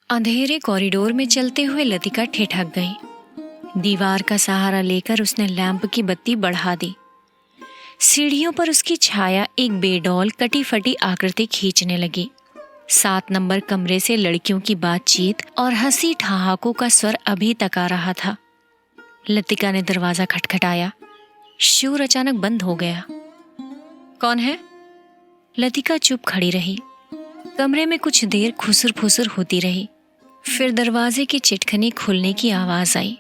अंधेरे कॉरिडोर में चलते हुए लतिका ठिठक गई। दीवार का सहारा लेकर उसने लैंप की बत्ती बढ़ा दी। सीढ़ियों पर उसकी छाया एक बेडौल कटी फटी आकृति खींचने लगी। 7 नंबर कमरे से लड़कियों की बातचीत और हंसी ठहाकों का स्वर अभी तक आ रहा था। लतिका ने दरवाजा खटखटाया। शोर अचानक बंद हो गया। कौन है? लतिका चुप खड़ी रही। कमरे में कुछ देर खुसर फुसर होती रही। फिर दरवाजे की चिटखनी खुलने की आवाज आई।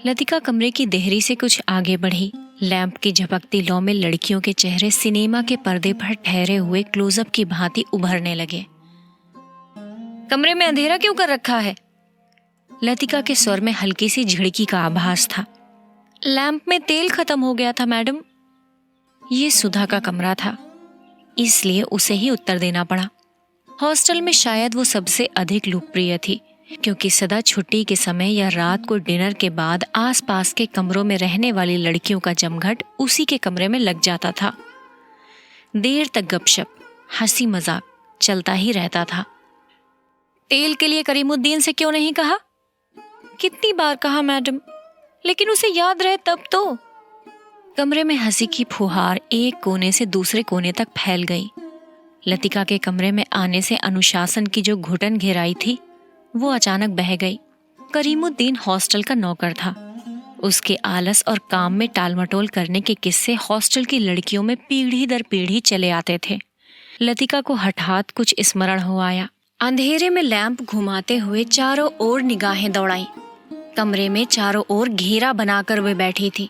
लतिका कमरे की देहरी से कुछ आगे बढ़ी। लैंप की झपकती लौ में लड़कियों के चेहरे सिनेमा के पर्दे पर ठहरे हुए क्लोजअप की भांति उभरने लगे। कमरे में अंधेरा क्यों कर रखा है? लतिका के स्वर में हल्की सी झिड़की का आभास था। लैंप में तेल खत्म हो गया था मैडम। ये सुधा का कमरा था, इसलिए उसे ही उत्तर देना पड़ा। हॉस्टल में शायद वो सबसे अधिक लोकप्रिय थी, क्योंकि सदा छुट्टी के समय या रात को डिनर के बाद आसपास के कमरों में रहने वाली लड़कियों का जमघट उसी के कमरे में लग जाता था। देर तक गपशप, हंसी मजाक चलता ही रहता था। तेल के लिए करीमुद्दीन से क्यों नहीं कहा? कितनी बार कहा मैडम, लेकिन उसे याद रहे तब तो। कमरे में हंसी की फुहार एक कोने से दूसरे कोने तक फैल गई। लतिका के कमरे में आने से अनुशासन की जो घुटन घेराई थी वो अचानक बह गई। करीमुद्दीन हॉस्टल का नौकर था। उसके आलस और काम में टालमटोल करने के किस्से हॉस्टल की लड़कियों में पीढ़ी दर पीढ़ी चले आते थे। लतिका को हठात कुछ स्मरण हो आया। अंधेरे में लैंप घुमाते हुए चारों ओर निगाहें दौड़ाई। कमरे में चारों ओर घेरा बनाकर वे बैठी थी,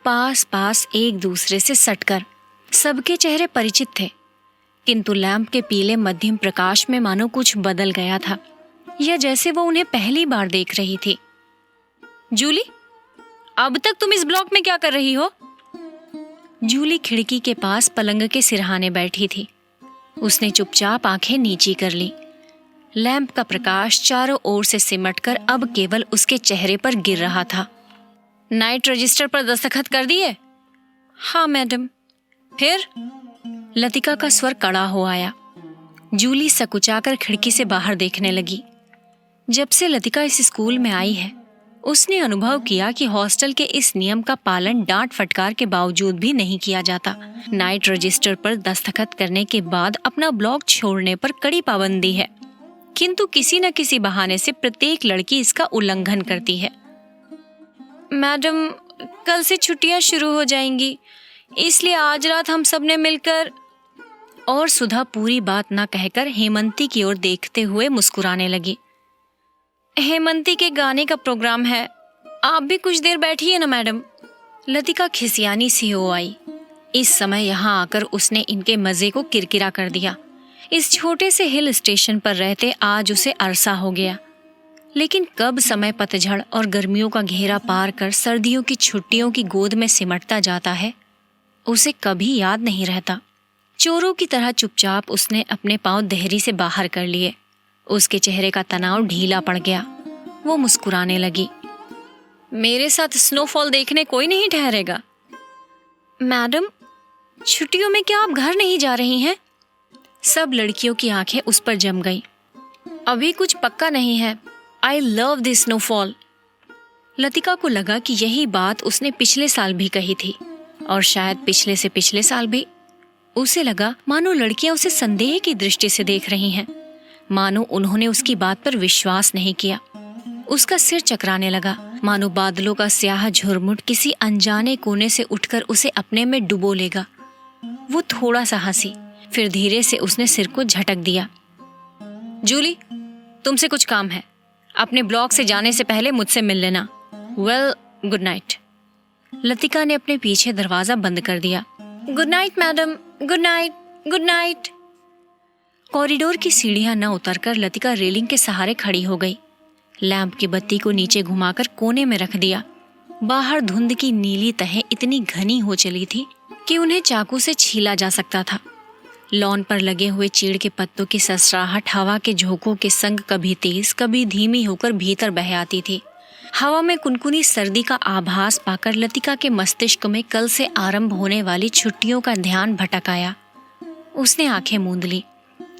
पास पास एक दूसरे से सटकर। सबके चेहरे परिचित थे, किंतु लैंप के पीले मध्यम प्रकाश में मानो कुछ बदल गया था, या जैसे वो उन्हें पहली बार देख रही थी। जूली, अब तक तुम इस ब्लॉक में क्या कर रही हो? जूली खिड़की के पास पलंग के सिरहाने बैठी थी। उसने चुपचाप आंखें नीची कर ली। लैंप का प्रकाश चारों ओर से सिमटकर अब केवल उसके चेहरे पर गिर रहा था। नाइट रजिस्टर पर दस्तखत कर दिए? हाँ मैडम। फिर? लतिका का स्वर कड़ा हो आया। जूली सकुचाकर खिड़की से बाहर देखने लगी। जब से लतिका इस स्कूल में आई है, उसने अनुभव किया कि हॉस्टल के इस नियम का पालन डांट फटकार के बावजूद भी नहीं किया जाता। नाइट रजिस्टर पर दस्तखत करने के बाद अपना ब्लॉक छोड़ने पर कड़ी पाबंदी है, किंतु किसी न किसी बहाने से प्रत्येक लड़की इसका उल्लंघन करती है। मैडम, कल से छुट्टियां शुरू हो जाएंगी, इसलिए आज रात हम सब ने मिलकर। और सुधा पूरी बात ना कहकर हेमंती की ओर देखते हुए मुस्कुराने लगी। हेमंती के गाने का प्रोग्राम है, आप भी कुछ देर बैठिए ना मैडम। लतिका खिसियानी सी हो आई। इस समय यहाँ आकर उसने इनके मजे को किरकिरा कर दिया। इस छोटे से हिल स्टेशन पर रहते आज उसे अरसा हो गया, लेकिन कब समय पतझड़ और गर्मियों का घेरा पार कर सर्दियों की छुट्टियों की गोद में सिमटता जाता है, उसे कभी याद नहीं रहता। चोरों की तरह चुपचाप उसने अपने पांव देहरी से बाहर कर लिए। उसके चेहरे का तनाव ढीला पड़ गया। वो मुस्कुराने लगी। मेरे साथ स्नोफॉल देखने कोई नहीं ठहरेगा। मैडम, छुट्टियों में क्या आप घर नहीं जा रही हैं? सब लड़कियों की आंखें उस पर जम गईं। अभी कुछ पक्का नहीं है। I love this snowfall. Latika को लगा कि यही बात उसने पिछले साल भी कही थी, और शायद पिछले से पिछले साल भी। उसे लगा मानो लड़कियां उसे संदेह की दृष्टि से देख रही हैं, मानो उन्होंने उसकी बात पर विश्वास नहीं किया। उसका सिर चकराने लगा, मानो बादलों का स्याह झुरमुट किसी अनजाने कोने से उठकर उसे अपने में डुबो लेगा। वो थोड़ा सा हंसी, फिर धीरे से उसने सिर को झटक दिया। जूली, तुमसे कुछ काम है। अपने ब्लॉक से जाने से पहले मुझसे मिल लेना। Well, good night. लतिका ने अपने पीछे दरवाजा बंद कर दिया। Good night madam, good night, good night. Corridor की सीढ़ियां न उतरकर लतिका रेलिंग के सहारे खड़ी हो गई। लैंप की बत्ती को नीचे घुमाकर कोने में रख दिया। बाहर धुंध की नीली तहें इतनी घनी हो चली थी कि उन्हें चाकू से छीला जा सकता था। लॉन पर लगे हुए चीड़ के पत्तों की ससराहट हवा के झोंकों के संग कभी तेज कभी धीमी होकर भीतर बह आती थी। हवा में कुनकुनी सर्दी का आभास पाकर लतिका के मस्तिष्क में कल से आरंभ होने वाली छुट्टियों का ध्यान भटक आया। उसने आंखें मूंद ली।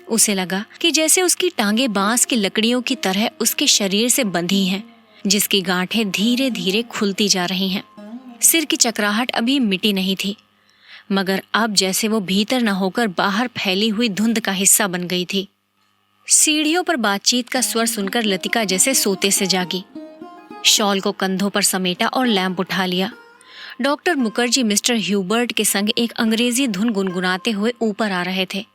उसे लगा कि जैसे उसकी टांगें बांस की लकड़ियों की तरह उसके शरीर से बंधी हैं, जिसकी गांठें धीरे धीरे खुलती जा रही हैं। सिर की चकराहट अभी मिटी नहीं थी, मगर अब जैसे वो भीतर न होकर बाहर फैली हुई धुंध का हिस्सा बन गई थी। सीढ़ियों पर बातचीत का स्वर सुनकर लतिका जैसे सोते से जागी। शॉल को कंधों पर समेटा और लैंप उठा लिया। डॉक्टर मुखर्जी मिस्टर ह्यूबर्ट के संग एक अंग्रेजी धुन गुनगुनाते हुए ऊपर आ रहे थे।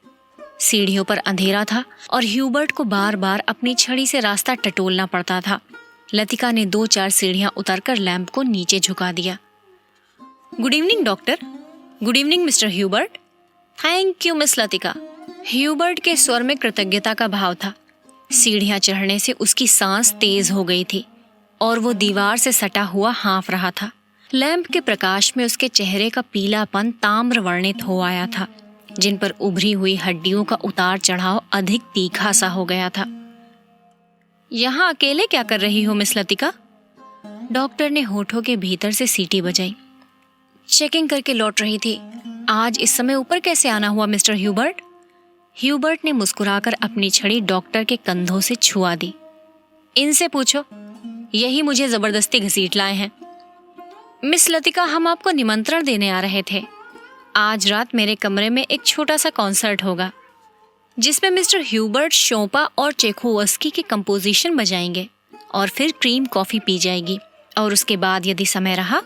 सीढ़ियों पर अंधेरा था और ह्यूबर्ट को बार बार अपनी छड़ी से रास्ता टटोलना पड़ता था। लतिका ने 2-4 सीढ़ियां उतरकर लैंप को नीचे झुका दिया। Good evening doctor. Good evening mister Hubert. Thank you miss Latika. Hubert के स्वर में कृतज्ञता का भाव था। सीढ़ियां चढ़ने से उसकी सांस तेज हो गई थी और वो दीवार से सटा हुआ हाँफ रहा था। लैंप के प्रकाश में उसके चेहरे का पीलापन ताम्र वर्णित हो आया था, जिन पर उभरी हुई हड्डियों का उतार चढ़ाव अधिक तीखा सा हो गया था। यहाँ अकेले क्या कर रही हो मिस लतिका? डॉक्टर ने होठों के भीतर से सीटी बजाई। चेकिंग करके लौट रही थी। आज इस समय ऊपर कैसे आना हुआ मिस्टर ह्यूबर्ट? ह्यूबर्ट ने मुस्कुराकर अपनी छड़ी डॉक्टर के कंधों से छुआ दी। इनसे पूछो, यही मुझे जबरदस्ती घसीट लाए हैं। मिस लतिका, हम आपको निमंत्रण देने आ रहे थे। आज रात मेरे कमरे में एक छोटा सा कॉन्सर्ट होगा, जिसमें मिस्टर ह्यूबर्ट शोपा और चेखोवस्की की कंपोजिशन बजाएंगे और फिर क्रीम कॉफी पी जाएगी। और उसके बाद यदि समय रहा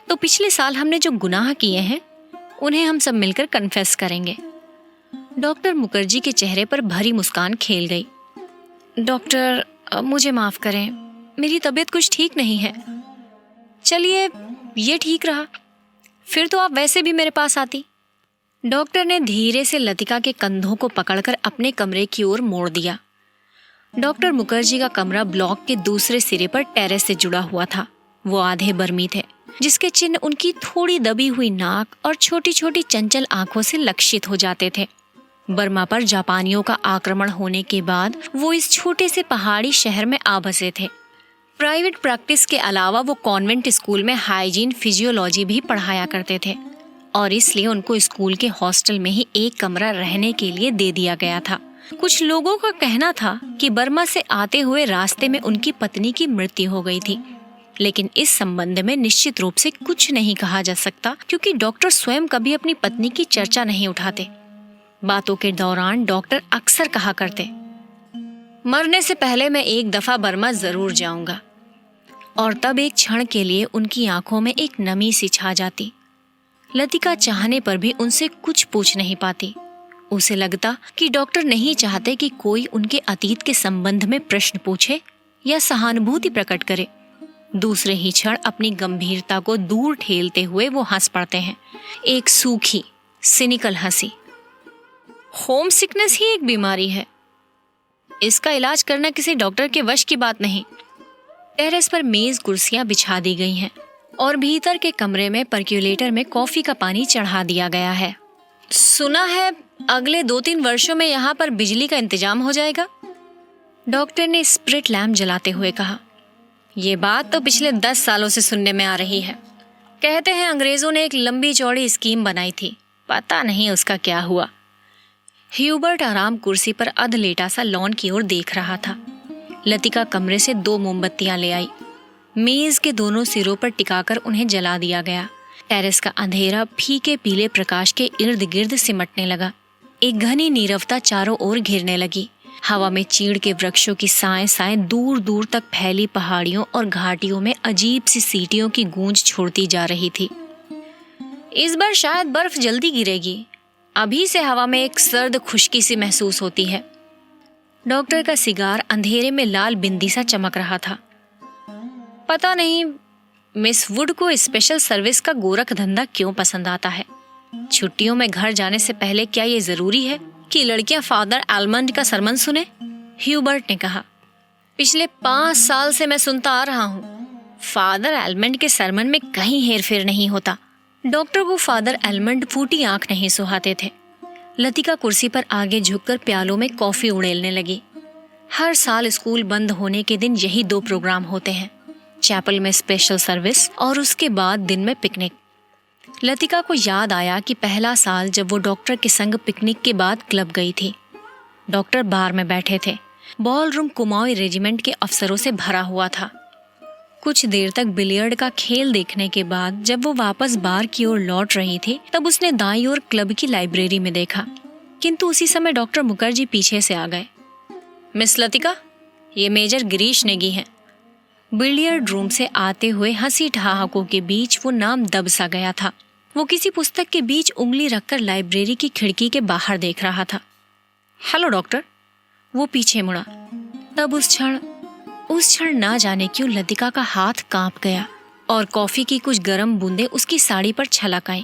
तो पिछले साल हमने जो गुनाह किए हैं उन्हें हम सब मिलकर कन्फेस करेंगे। डॉक्टर मुखर्जी के चेहरे पर भरी मुस्कान खेल गई। डॉक्टर, मुझे माफ करें, मेरी तबीयत कुछ ठीक नहीं है। चलिए, ये ठीक रहा, फिर तो आप वैसे भी मेरे पास आती। डॉक्टर ने धीरे से लतिका के कंधों को पकड़कर अपने कमरे की ओर मोड़ दिया। डॉक्टर मुखर्जी का कमरा ब्लॉक के दूसरे सिरे पर टेरेस से जुड़ा हुआ था। वो आधे बर्मी थे, जिसके चिन्ह उनकी थोड़ी दबी हुई नाक और छोटी छोटी चंचल आंखों से लक्षित हो जाते थे। बर्मा पर जापानियों का आक्रमण होने के बाद वो इस छोटे से पहाड़ी शहर में आ बसे थे। प्राइवेट प्रैक्टिस के अलावा वो कॉन्वेंट स्कूल में हाइजीन फिजियोलॉजी भी पढ़ाया करते थे और इसलिए उनको स्कूल के हॉस्टल में ही एक कमरा रहने के लिए दे दिया गया था। कुछ लोगों का कहना था कि बर्मा से आते हुए रास्ते में उनकी पत्नी की मृत्यु हो गई थी, लेकिन इस संबंध में निश्चित रूप से कुछ नहीं कहा जा सकता, क्योंकि डॉक्टर स्वयं कभी अपनी पत्नी की चर्चा नहीं उठाते। बातों के दौरान डॉक्टर अक्सर कहा करते, मरने से पहले मैं एक दफा बर्मा जरूर जाऊंगा। और तब एक क्षण के लिए उनकी आंखों में एक नमी सी छा जाती। लतिका चाहने पर भी उनसे कुछ पूछ नहीं पाती। उसे लगता कि डॉक्टर नहीं चाहते कि कोई उनके अतीत के संबंध में प्रश्न पूछे या सहानुभूति प्रकट करे। दूसरे ही क्षण अपनी गंभीरता को दूर ठेलते हुए वो हंस पड़ते हैं, एक सूखी सिनिकल हंसी। होम सिकनेस ही एक बीमारी है, इसका इलाज करना किसी डॉक्टर के वश की बात नहीं। टेरेस पर मेज कुर्सियां बिछा दी गई हैं और भीतर के कमरे में पर्क्यूलेटर में कॉफी का पानी चढ़ा दिया गया है। सुना है अगले 2-3 वर्षों में यहाँ पर बिजली का इंतजाम हो जाएगा, डॉक्टर ने स्प्रिट लैम्प जलाते हुए कहा। ये बात तो पिछले 10 सालों से सुनने में आ रही है। कहते हैं अंग्रेजों ने एक लंबी चौड़ी स्कीम बनाई थी, पता नहीं उसका क्या हुआ। ह्यूबर्ट आराम कुर्सी पर अध लेटा सा लॉन की ओर देख रहा था। लतिका कमरे से 2 मोमबत्तियां ले आई। मेज के दोनों सिरों पर टिकाकर उन्हें जला दिया गया। टेरेस का अंधेरा फीके पीले प्रकाश के इर्द गिर्द सिमटने लगा। एक घनी नीरवता चारों ओर घिरने लगी। हवा में चीड़ के वृक्षों की साएं साएं दूर दूर तक फैली पहाड़ियों और घाटियों में अजीब सी सीटियों की गूंज छोड़ती जा रही थी। इस बार शायद बर्फ जल्दी गिरेगी, अभी से हवा में एक सर्द खुश्की सी महसूस होती है। डॉक्टर का सिगार अंधेरे में लाल बिंदी सा चमक रहा था। पता नहीं मिस वुड को स्पेशल सर्विस का गोरख धंधा क्यों पसंद आता है। छुट्टियों में घर जाने से पहले क्या ये जरूरी है कि लड़कियां फादर एलमंड का सरमन सुने? ह्यूबर्ट ने कहा। पिछले 5 साल से मैं सुनता आ रहा हूँ, फादर एलमंड के सरमन में कहीं हेरफेर नहीं होता। डॉक्टर को फादर एलमंड फूटी आंख नहीं सुहाते थे। लतिका कुर्सी पर आगे झुककर प्यालों में कॉफी उड़ेलने लगी। हर साल स्कूल बंद होने के दिन यही 2 प्रोग्राम होते हैं, चैपल में स्पेशल सर्विस और उसके बाद दिन में पिकनिक। लतिका को याद आया कि पहला साल जब वो डॉक्टर के संग पिकनिक के बाद क्लब गई थी। डॉक्टर बार में बैठे थे। बॉल रूम कुमाऊं रेजिमेंट के अफसरों से भरा हुआ था। कुछ देर तक बिलियर्ड का खेल देखने के बाद जब वो वापस बार की ओर लौट रही थी तब उसने दाईं ओर क्लब की लाइब्रेरी में देखा, किंतु उसी समय डॉक्टर मुखर्जी पीछे से आ गए। मिस लतिका, ये मेजर गिरीश नेगी हैं। बिलियर्ड रूम से आते हुए हंसी ठहाकों के बीच वो नाम दब सा गया था। वो किसी पुस्तक के बीच उंगली रखकर लाइब्रेरी की खिड़की के बाहर देख रहा था। Hello doctor. वो पीछे मुड़ा। तब उस क्षण ना जाने क्यों लतिका का हाथ कांप गया और कॉफी की कुछ गर्म बूंदें उसकी साड़ी पर छलक आईं।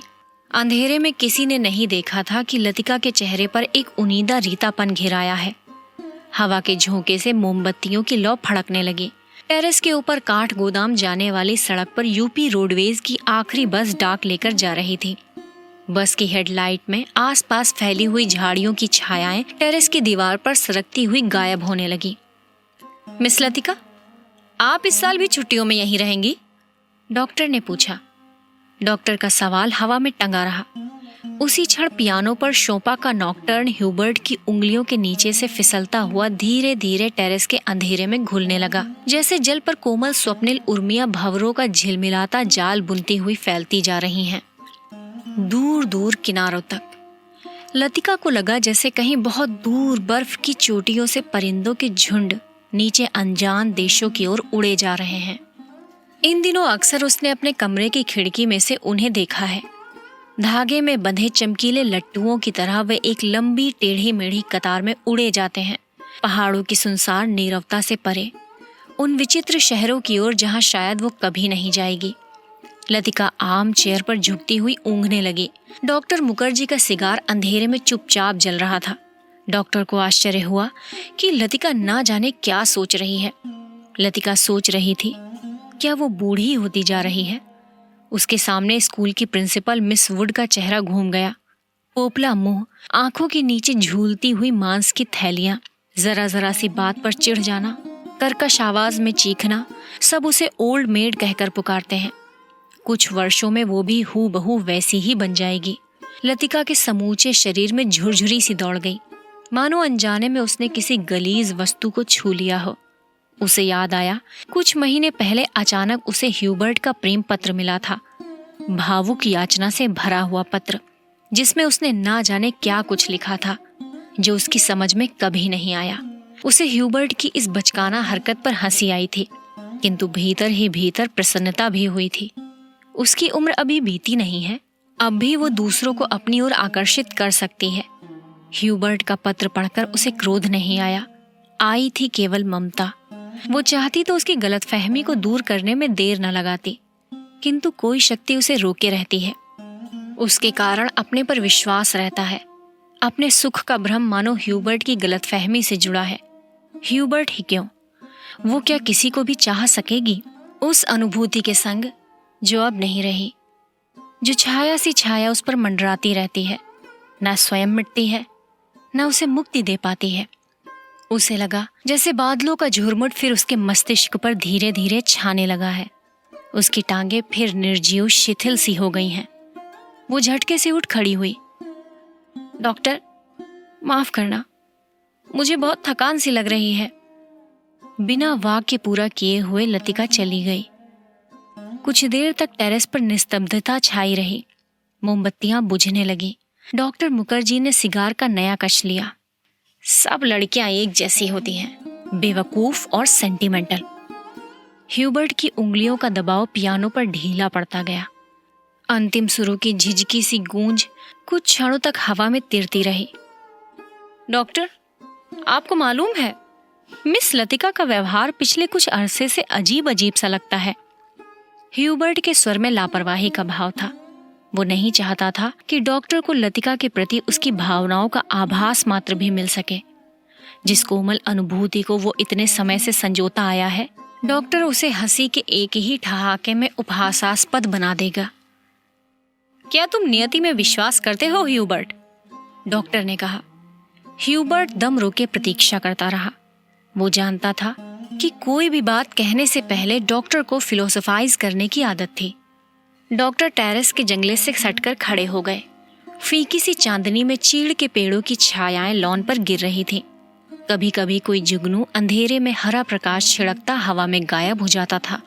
अंधेरे में किसी ने नहीं देखा था कि लतिका के चेहरे पर एक उनीदा रीतापन घिराया है। हवा के झोंके से मोमबत्तियों की लौ फड़कने लगी। टेरेस के ऊपर काठ गोदाम जाने वाली सड़क पर यूपी रोडवेज की आखिरी बस डाक लेकर जा रही थी। बस की हेडलाइट में आसपास फैली हुई झाड़ियों की छायाएं टेरेस की दीवार पर सरकती हुई गायब होने लगी। मिस लतिका, आप इस साल भी छुट्टियों में यहीं रहेंगी? डॉक्टर ने पूछा। डॉक्टर का सवाल हवा में टंगा रहा। उसी क्षण पियानो पर शोपा का नॉकटर्न ह्यूबर्ट की उंगलियों के नीचे से फिसलता हुआ धीरे धीरे टेरेस के अंधेरे में घुलने लगा, जैसे जल पर कोमल स्वप्निल उर्मियां भंवरों का झिलमिलाता जाल बुनती हुई फैलती जा रही हैं, दूर दूर किनारों तक। लतिका को लगा जैसे कहीं बहुत दूर बर्फ की चोटियों से परिंदों के झुंड नीचे अनजान देशों की ओर उड़े जा रहे हैं। इन दिनों अक्सर उसने अपने कमरे की खिड़की में से उन्हें देखा है। धागे में बंधे चमकीले लट्टुओं की तरह वे एक लंबी टेढ़ी मेढ़ी कतार में उड़े जाते हैं, पहाड़ों की सुनसान नीरवता से परे, उन विचित्र शहरों की ओर जहां शायद वो कभी नहीं जाएगी। लतिका आम चेयर पर झुकती हुई ऊँघने लगी। डॉक्टर मुखर्जी का सिगार अंधेरे में चुपचाप जल रहा था। डॉक्टर को आश्चर्य हुआ कि लतिका ना जाने क्या सोच रही है। लतिका सोच रही थी, क्या वो बूढ़ी होती जा रही है? उसके सामने स्कूल की प्रिंसिपल मिस वुड का चेहरा घूम गया। पोपला मुंह, आंखों के नीचे झूलती हुई मांस की थैलियां, जरा जरा सी बात पर चिढ़ जाना, कर्कश आवाज में चीखना, सब उसे ओल्ड मेड कहकर पुकारते हैं। कुछ वर्षों में वो भी हूबहू वैसी ही बन जाएगी। लतिका के समूचे शरीर में झुरझुरी सी दौड़ गई, मानो अनजाने में उसने किसी गलीज वस्तु को छू लिया हो। उसे याद आया, कुछ महीने पहले अचानक उसे ह्यूबर्ट का प्रेम पत्र मिला था, भावुक याचना से भरा हुआ पत्र, जिसमें उसने ना जाने क्या कुछ लिखा था जो उसकी समझ में कभी नहीं आया। उसे ह्यूबर्ट की इस बचकाना हरकत पर हंसी आई थी, किंतु भीतर ही भीतर प्रसन्नता भी हुई थी। उसकी उम्र अभी बीती नहीं है, अब भी वो दूसरों को अपनी ओर आकर्षित कर सकती है। ह्यूबर्ट का पत्र पढ़कर उसे क्रोध नहीं आया, आई थी केवल ममता। वो चाहती तो उसकी गलतफहमी को दूर करने में देर न लगाती, किंतु कोई शक्ति उसे रोके रहती है। उसके कारण अपने पर विश्वास रहता है। अपने सुख का भ्रम मानो ह्यूबर्ट की गलतफहमी से जुड़ा है। ह्यूबर्ट ही क्यों, वो क्या किसी को भी चाह सकेगी उस अनुभूति के संग जो अब नहीं रही, जो छाया सी छाया उस पर मंडराती रहती है, न स्वयं मिटती है न उसे मुक्ति दे पाती है। उसे लगा जैसे बादलों का झुरमुट फिर उसके मस्तिष्क पर धीरे धीरे छाने लगा है। उसकी टांगें फिर निर्जीव शिथिल सी हो गई हैं। वो झटके से उठ खड़ी हुई। डॉक्टर, माफ करना, मुझे बहुत थकान सी लग रही है। बिना वाक्य पूरा किए हुए लतिका चली गई। कुछ देर तक टेरेस पर निस्तब्धता छाई रही। मोमबत्तियां बुझने लगी। डॉक्टर मुखर्जी ने सिगार का नया कश लिया। सब लड़कियां एक जैसी होती हैं, बेवकूफ और सेंटिमेंटल। ह्यूबर्ट की उंगलियों का दबाव पियानो पर ढीला पड़ता गया। अंतिम सुरों की झिझकी सी गूंज कुछ क्षणों तक हवा में तिरती रही। डॉक्टर, आपको मालूम है, मिस लतिका का व्यवहार पिछले कुछ अरसे से अजीब अजीब सा लगता है। ह्यूबर्ट के स्वर में लापरवाही का भाव था। वो नहीं चाहता था कि डॉक्टर को लतिका के प्रति उसकी भावनाओं का आभास मात्र भी मिल सके। जिस कोमल अनुभूति को वो इतने समय से संजोता आया है, डॉक्टर उसे हंसी के एक ही ठहाके में उपहासास्पद बना देगा। क्या तुम नियति में विश्वास करते हो ह्यूबर्ट? डॉक्टर ने कहा। ह्यूबर्ट दम रोके प्रतीक्षा करता रहा। वो जानता था कि कोई भी बात कहने से पहले डॉक्टर को फिलोसोफाइज करने की आदत थी। डॉक्टर टेरेस के जंगले से सटकर खड़े हो गए। फीकी सी चांदनी में चीड़ के पेड़ों की छायाएं लॉन पर गिर रही थी। कभी कभी कोई जुगनू अंधेरे में हरा प्रकाश छिड़कता हवा में गायब हो जाता था।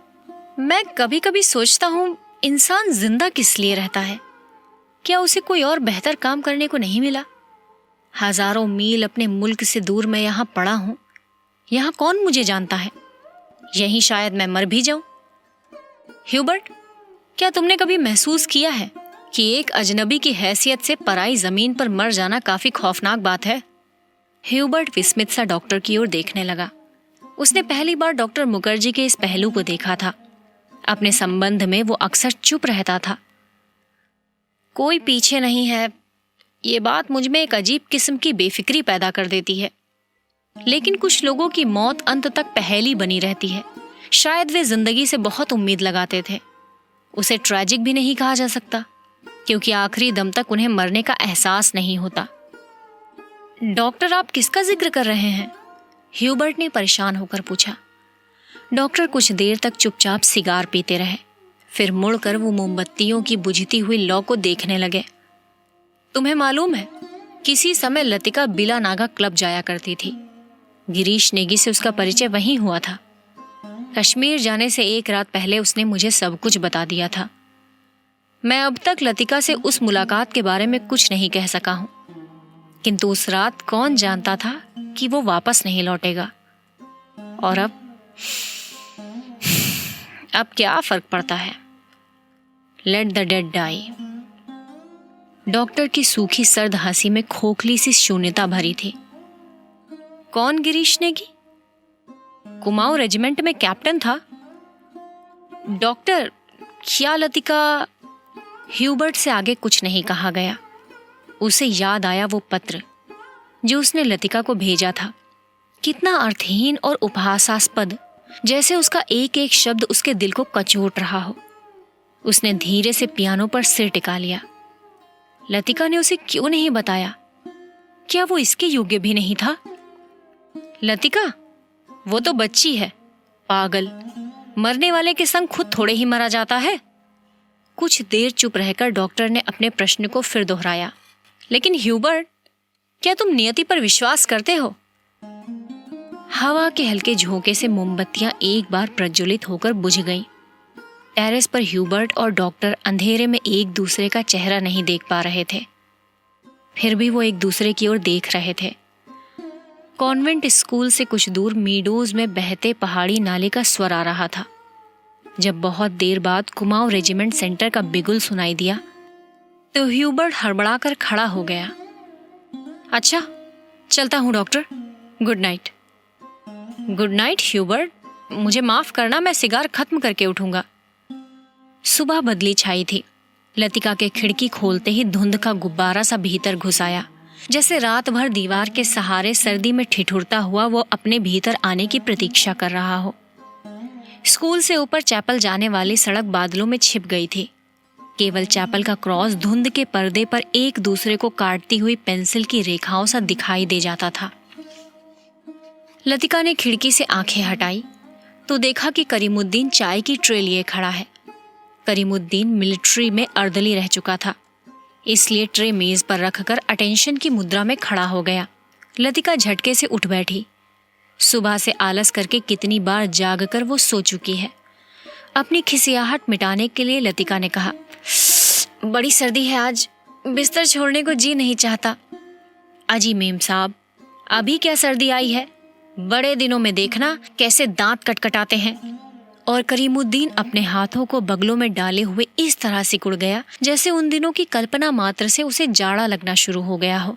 मैं कभी कभी सोचता हूँ, इंसान जिंदा किस लिए रहता है? क्या उसे कोई और बेहतर काम करने को नहीं मिला? हजारों मील अपने मुल्क से दूर मैं यहाँ पड़ा हूँ। यहाँ कौन मुझे जानता है? यहीं शायद मैं मर भी जाऊं। ह्यूबर्ट, क्या तुमने कभी महसूस किया है कि एक अजनबी की हैसियत से पराई जमीन पर मर जाना काफी खौफनाक बात है? ह्यूबर्ट विस्मित सा डॉक्टर की ओर देखने लगा। उसने पहली बार डॉक्टर मुखर्जी के इस पहलू को देखा था। अपने संबंध में वो अक्सर चुप रहता था। कोई पीछे नहीं है, ये बात मुझ में एक अजीब किस्म की बेफिक्री पैदा कर देती है। लेकिन कुछ लोगों की मौत अंत तक पहेली बनी रहती है। शायद वे जिंदगी से बहुत उम्मीद लगाते थे। उसे ट्रैजिक भी नहीं कहा जा सकता, क्योंकि आखिरी दम तक उन्हें मरने का एहसास नहीं होता। डॉक्टर, आप किसका जिक्र कर रहे हैं? ह्यूबर्ट ने परेशान होकर पूछा। डॉक्टर कुछ देर तक चुपचाप सिगार पीते रहे। फिर मुड़कर वो मोमबत्तियों की बुझती हुई लौ को देखने लगे। तुम्हें मालूम है, किसी समय लतिका बिला नागा क्लब जाया करती थी। गिरीश नेगी से उसका परिचय वहीं हुआ था। कश्मीर जाने से एक रात पहले उसने मुझे सब कुछ बता दिया था। मैं अब तक लतिका से उस मुलाकात के बारे में कुछ नहीं कह सका हूं, किंतु उस रात कौन जानता था कि वो वापस नहीं लौटेगा। और अब क्या फर्क पड़ता है? Let the dead die. Doctor की सूखी सर्द हंसी में खोखली सी शून्यता भरी थी। कौन गिरीश नेगी? कुमाऊं रेजिमेंट में कैप्टन था। डॉक्टर, क्या लतिका? ह्यूबर्ट से आगे कुछ नहीं कहा गया। उसे याद आया वो पत्र जो उसने लतिका को भेजा था। कितना अर्थहीन और उपहासास्पद, जैसे उसका एक एक शब्द उसके दिल को कचोट रहा हो। उसने धीरे से पियानो पर सिर टिका लिया। लतिका ने उसे क्यों नहीं बताया? क्या वो इसके योग्य भी नहीं था? लतिका, वो तो बच्ची है। पागल, मरने वाले के संग खुद थोड़े ही मरा जाता है। कुछ देर चुप रहकर डॉक्टर ने अपने प्रश्न को फिर दोहराया। लेकिन ह्यूबर्ट, क्या तुम नियति पर विश्वास करते हो? हवा के हल्के झोंके से मोमबत्तियां एक बार प्रज्वलित होकर बुझ गईं। टेरेस पर ह्यूबर्ट और डॉक्टर अंधेरे में एक दूसरे का चेहरा नहीं देख पा रहे थे। फिर भी वो एक दूसरे की ओर देख रहे थे। कॉन्वेंट स्कूल से कुछ दूर मीडोज में बहते पहाड़ी नाले का स्वर आ रहा था। जब बहुत देर बाद कुमाऊं रेजिमेंट सेंटर का बिगुल सुनाई दिया तो ह्यूबर्ट हड़बड़ाकर खड़ा हो गया। अच्छा, चलता हूं doctor. Good night. Good night Hubert, मुझे माफ करना, मैं सिगार खत्म करके उठूंगा। सुबह बदली छाई थी। लतिका के खिड़की खोलते ही धुंध का गुब्बारा सा भीतर घुस आया। जैसे रात भर दीवार के सहारे सर्दी में ठिठुरता हुआ वो अपने भीतर आने की प्रतीक्षा कर रहा हो। स्कूल से ऊपर चैपल जाने वाली सड़क बादलों में छिप गई थी। केवल चैपल का क्रॉस धुंध के पर्दे पर एक दूसरे को काटती हुई पेंसिल की रेखाओं सा दिखाई दे जाता था। लतिका ने खिड़की से आंखें हटाई तो देखा कि करीमुद्दीन चाय की ट्रे लिए खड़ा है। करीमुद्दीन मिलिट्री में अर्दली रह चुका था, इसलिए ट्रे मेज पर रखकर अटेंशन की मुद्रा में खड़ा हो गया। लतिका झटके से उठ बैठी। सुबह से आलस करके कितनी बार जागकर वो सो चुकी है। अपनी खिसियाहट मिटाने के लिए लतिका ने कहा, बड़ी सर्दी है आज, बिस्तर छोड़ने को जी नहीं चाहता। अजी मेम साहब, अभी क्या सर्दी आई है? बड़े दिनों में देखना कैसे दांत कटकटाते हैं। और करीमुद्दीन अपने हाथों को बगलों में डाले हुए इस तरह सिकुड़ गया जैसे उन दिनों की कल्पना मात्र से उसे जाड़ा लगना शुरू हो गया हो।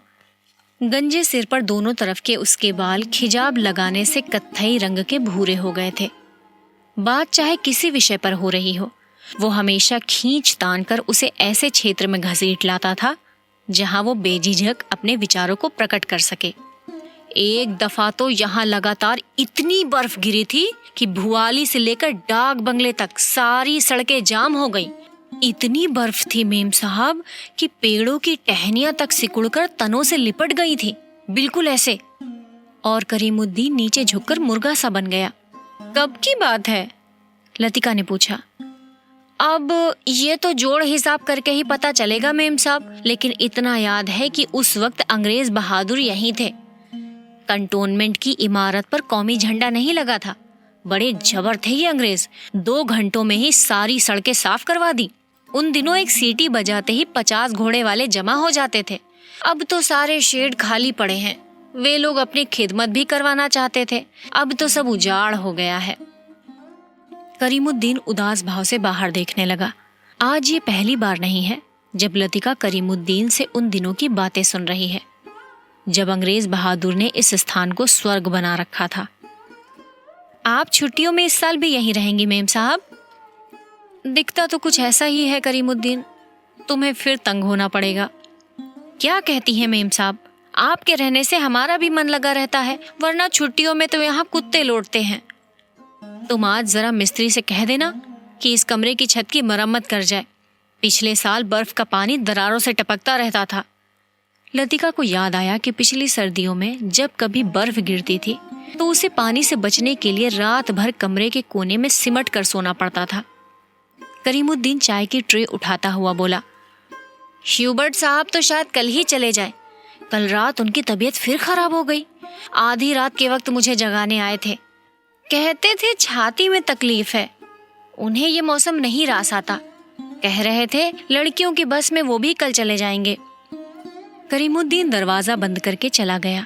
गंजे सिर पर दोनों तरफ के उसके बाल खिजाब लगाने से कत्थई रंग के भूरे हो गए थे। बात चाहे किसी विषय पर हो रही हो, वो हमेशा खींच तान कर उसे ऐसे क्षेत्र में घसीट लाता था जहां वो बेझिझक अपने विचारों को प्रकट कर सके। एक दफा तो यहाँ लगातार इतनी बर्फ गिरी थी कि भुआली से लेकर डाक बंगले तक सारी सड़कें जाम हो गईं। इतनी बर्फ थी मेम साहब कि पेड़ों की टहनियां तक सिकुड़कर तनों से लिपट गई थी, बिल्कुल ऐसे। और करीमुद्दीन नीचे झुककर मुर्गा सा बन गया। कब की बात है? लतिका ने पूछा। अब ये तो जोड़ हिसाब करके ही पता चलेगा मेम साहब, लेकिन इतना याद है कि उस वक्त अंग्रेज बहादुर यहीं थे। कंटोनमेंट की इमारत पर कौमी झंडा नहीं लगा था। बड़े जबर थे ये अंग्रेज, 2 घंटों में ही सारी सड़कें साफ करवा दी। उन दिनों एक सीटी बजाते ही 50 घोड़े वाले जमा हो जाते थे। अब तो सारे शेड खाली पड़े हैं। वे लोग अपनी खिदमत भी करवाना चाहते थे, अब तो सब उजाड़ हो गया है। करीमुद्दीन उदास भाव से बाहर देखने लगा। आज ये पहली बार नहीं है जब लतिका करीमुद्दीन से उन दिनों की बातें सुन रही है, जब अंग्रेज बहादुर ने इस स्थान को स्वर्ग बना रखा था। आप छुट्टियों में इस साल भी यहीं रहेंगी मेम साहब? दिखता तो कुछ ऐसा ही है करीमुद्दीन, तुम्हें फिर तंग होना पड़ेगा। क्या कहती हैं मेम साहब, आपके रहने से हमारा भी मन लगा रहता है, वरना छुट्टियों में तो यहाँ कुत्ते लौटते हैं। तुम आज जरा मिस्त्री से कह देना कि इस कमरे की छत की मरम्मत कर जाए। पिछले साल बर्फ का पानी दरारों से टपकता रहता था। लतिका को याद आया कि पिछली सर्दियों में जब कभी बर्फ गिरती थी तो उसे पानी से बचने के लिए रात भर कमरे के कोने में सिमट कर सोना पड़ता था। करीमुद्दीन चाय की ट्रे उठाता हुआ बोला, ह्यूबर्ट साहब तो शायद कल ही चले जाए। कल रात उनकी तबीयत फिर खराब हो गई। आधी रात के वक्त मुझे जगाने आए थे, कहते थे छाती में तकलीफ है। उन्हें ये मौसम नहीं रास आता, कह रहे थे लड़कियों की बस में वो भी कल चले जाएंगे। करीमुद्दीन दरवाजा बंद करके चला गया।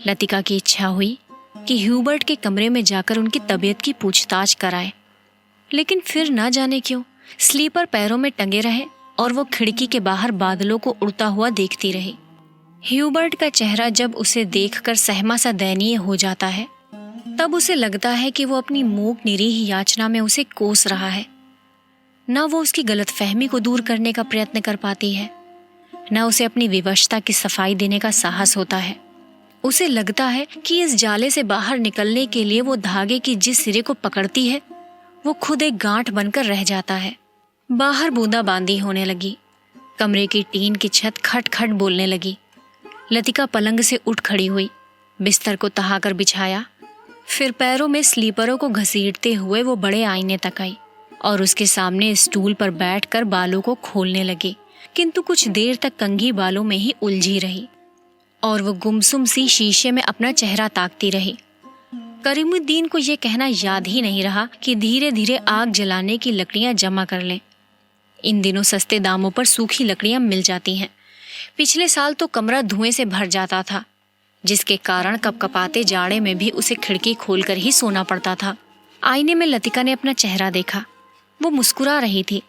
लतिका की इच्छा हुई कि ह्यूबर्ट के कमरे में जाकर उनकी तबीयत की पूछताछ कराए, लेकिन फिर ना जाने क्यों स्लीपर पैरों में टंगे रहे और वो खिड़की के बाहर बादलों को उड़ता हुआ देखती रही। ह्यूबर्ट का चेहरा जब उसे देखकर सहमा सा दयनीय हो जाता है, तब उसे लगता है कि वो अपनी मूक निरीह याचना में उसे कोस रहा है। न वो उसकी गलतफहमी को दूर करने का प्रयत्न कर पाती है, न उसे अपनी विवशता की सफाई देने का साहस होता है। उसे लगता है कि इस जाले से बाहर निकलने के लिए वो धागे की जिस सिरे को पकड़ती है वो खुद एक गांठ बनकर रह जाता है। बाहर बूंदाबांदी होने लगी। कमरे की टीन की छत खट खट बोलने लगी। लतिका पलंग से उठ खड़ी हुई, बिस्तर को तहाकर बिछाया, फिर पैरों में स्लीपरों को घसीटते हुए वो बड़े आईने तक आई और उसके सामने स्टूल पर बैठकर बालों को खोलने लगी, किंतु कुछ देर तक कंघी बालों में ही उलझी रही और वो गुमसुम सी शीशे में अपना चेहरा ताकती रही। करीमुद्दीन को ये कहना याद ही नहीं रहा कि धीरे धीरे आग जलाने की लकड़ियां जमा कर लें। इन दिनों सस्ते दामों पर सूखी लकड़ियां मिल जाती हैं। पिछले साल तो कमरा धुएं से भर जाता था, जिसके कारण कपकपाते जाड़े में भी उसे खिड़की खोलकर ही सोना पड़ता था। आईने में लतिका ने अपना चेहरा देखा। वो मुस्कुरा रही थी।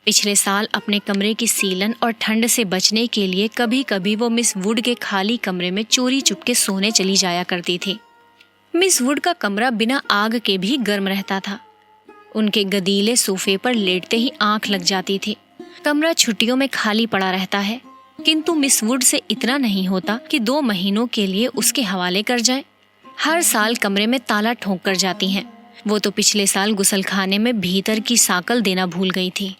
पिछले साल अपने कमरे की सीलन और ठंड से बचने के लिए कभी कभी वो मिस वुड के खाली कमरे में चोरी चुपके सोने चली जाया करती थी। मिस वुड का कमरा बिना आग के भी गर्म रहता था। उनके गदीले सोफे पर लेटते ही आंख लग जाती थी। कमरा छुट्टियों में खाली पड़ा रहता है, किंतु मिस वुड से इतना नहीं होता कि 2 महीनों के लिए उसके हवाले कर जाए। हर साल कमरे में ताला ठोक कर जाती हैं। वो तो पिछले साल गुसलखाने में भीतर की साकल देना भूल गई थी,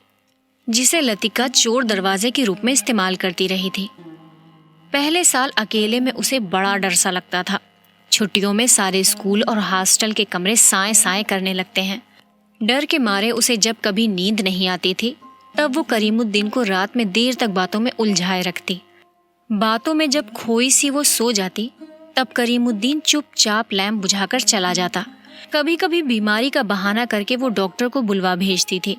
जिसे लतिका चोर दरवाजे के रूप में इस्तेमाल करती रही थी। पहले साल अकेले में उसे बड़ा डर सा लगता था। छुट्टियों में सारे स्कूल और हॉस्टल के कमरे साए साए करने लगते हैं। डर के मारे उसे जब कभी नींद नहीं आती थी, तब वो करीमुद्दीन को रात में देर तक बातों में उलझाए रखती। बातों में जब खोई सी वो सो जाती, तब करीमुद्दीन चुपचाप लैंप बुझाकर चला जाता। कभी कभी बीमारी का बहाना करके वो डॉक्टर को बुलवा भेजती थी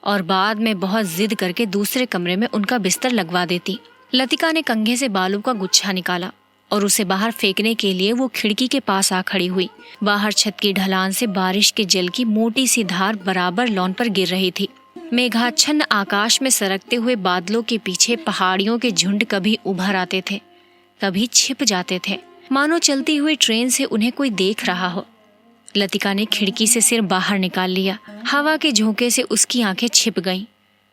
और बाद में बहुत जिद करके दूसरे कमरे में उनका बिस्तर लगवा देती। लतिका ने कंघे से बालों का गुच्छा निकाला और उसे बाहर फेंकने के लिए वो खिड़की के पास आ खड़ी हुई। बाहर छत की ढलान से बारिश के जल की मोटी सी धार बराबर लॉन पर गिर रही थी। मेघाच्छन्न आकाश में सरकते हुए बादलों के पीछे पहाड़ियों के झुंड कभी उभर आते थे, कभी छिप जाते थे, मानो चलती हुई ट्रेन से उन्हें कोई देख रहा हो। लतिका ने खिड़की से सिर बाहर निकाल लिया। हवा के झोंके से उसकी आंखें छिप गईं।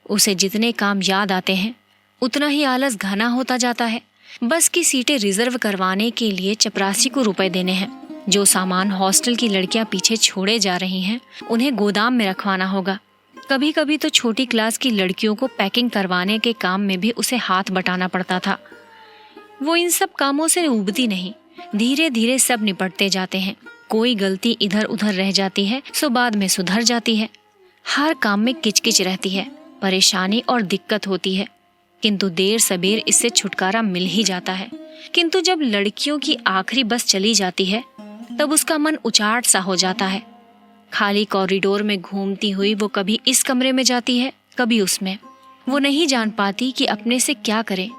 उसे जितने काम याद आते हैं उतना ही आलस घना होता जाता है। बस की सीटें रिजर्व करवाने के लिए चपरासी को रुपए देने हैं। जो सामान हॉस्टल की लड़कियां पीछे छोड़े जा रही हैं उन्हें गोदाम में रखवाना होगा। कभी कभी तो छोटी क्लास की लड़कियों को पैकिंग करवाने के काम में भी उसे हाथ बटाना पड़ता था। वो इन सब कामों से उबती नहीं, धीरे धीरे सब निपटते जाते हैं। कोई गलती इधर उधर रह जाती है सो बाद में सुधर जाती है। हर काम में किचकिच रहती है, परेशानी और दिक्कत होती है। किंतु देर सबेर इससे छुटकारा मिल ही जाता है। किंतु जब लड़कियों की आखिरी बस चली जाती है तब उसका मन उचाट सा हो जाता है। खाली कॉरिडोर में घूमती हुई वो कभी इस कमरे में जाती है, कभी उसमें। वो नहीं जान पाती कि अपने से क्या करे।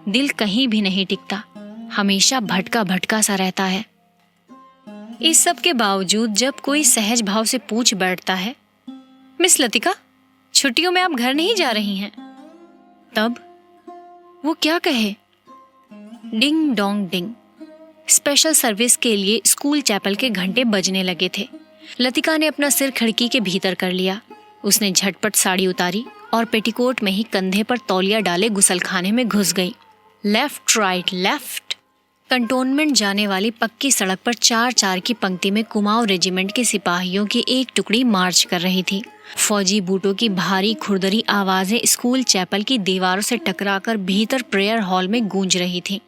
दिल कहीं भी नहीं टिकता, हमेशा भटका भटका सा रहता है। इस सब के बावजूद जब कोई सहज भाव से पूछ बैठता है, मिस लतिका, छुट्टियों में आप घर नहीं जा रही हैं? तब वो क्या कहे? Ding dong ding. Special service के लिए स्कूल चैपल के घंटे बजने लगे थे। लतिका ने अपना सिर खिड़की के भीतर कर लिया। उसने झटपट साड़ी उतारी और पेटीकोट में ही कंधे पर तौलिया डाले गुसलखाने में घुस गई। Left right left. कंटोनमेंट जाने वाली पक्की सड़क पर 4-4 की पंक्ति में कुमाऊं रेजिमेंट के सिपाहियों की एक टुकड़ी मार्च कर रही थी। फौजी बूटों की भारी खुरदरी आवाजें स्कूल चैपल की दीवारों से टकराकर भीतर प्रेयर हॉल में गूंज रही थीं।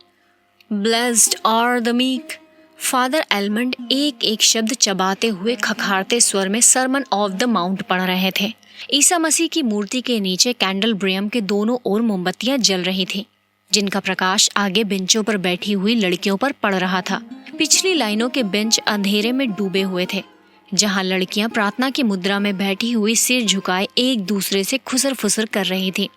Blessed are the meek. Father Almond एक एक शब्द चबाते हुए खखारते स्वर में सरमन ऑफ द माउंट पढ़ रहे थे। ईसा मसीह की मूर्ति के नीचे कैंडल ब्रियम के दोनों ओर मोमबत्तियां जल रही थीं, जिनका प्रकाश आगे बेंचों पर बैठी हुई लड़कियों पर पड़ रहा था। पिछली लाइनों के बेंच अंधेरे में डूबे हुए थे, जहां लड़कियां प्रार्थना की मुद्रा में बैठी हुई सिर झुकाए एक दूसरे से खुसर फुसर कर रही थी।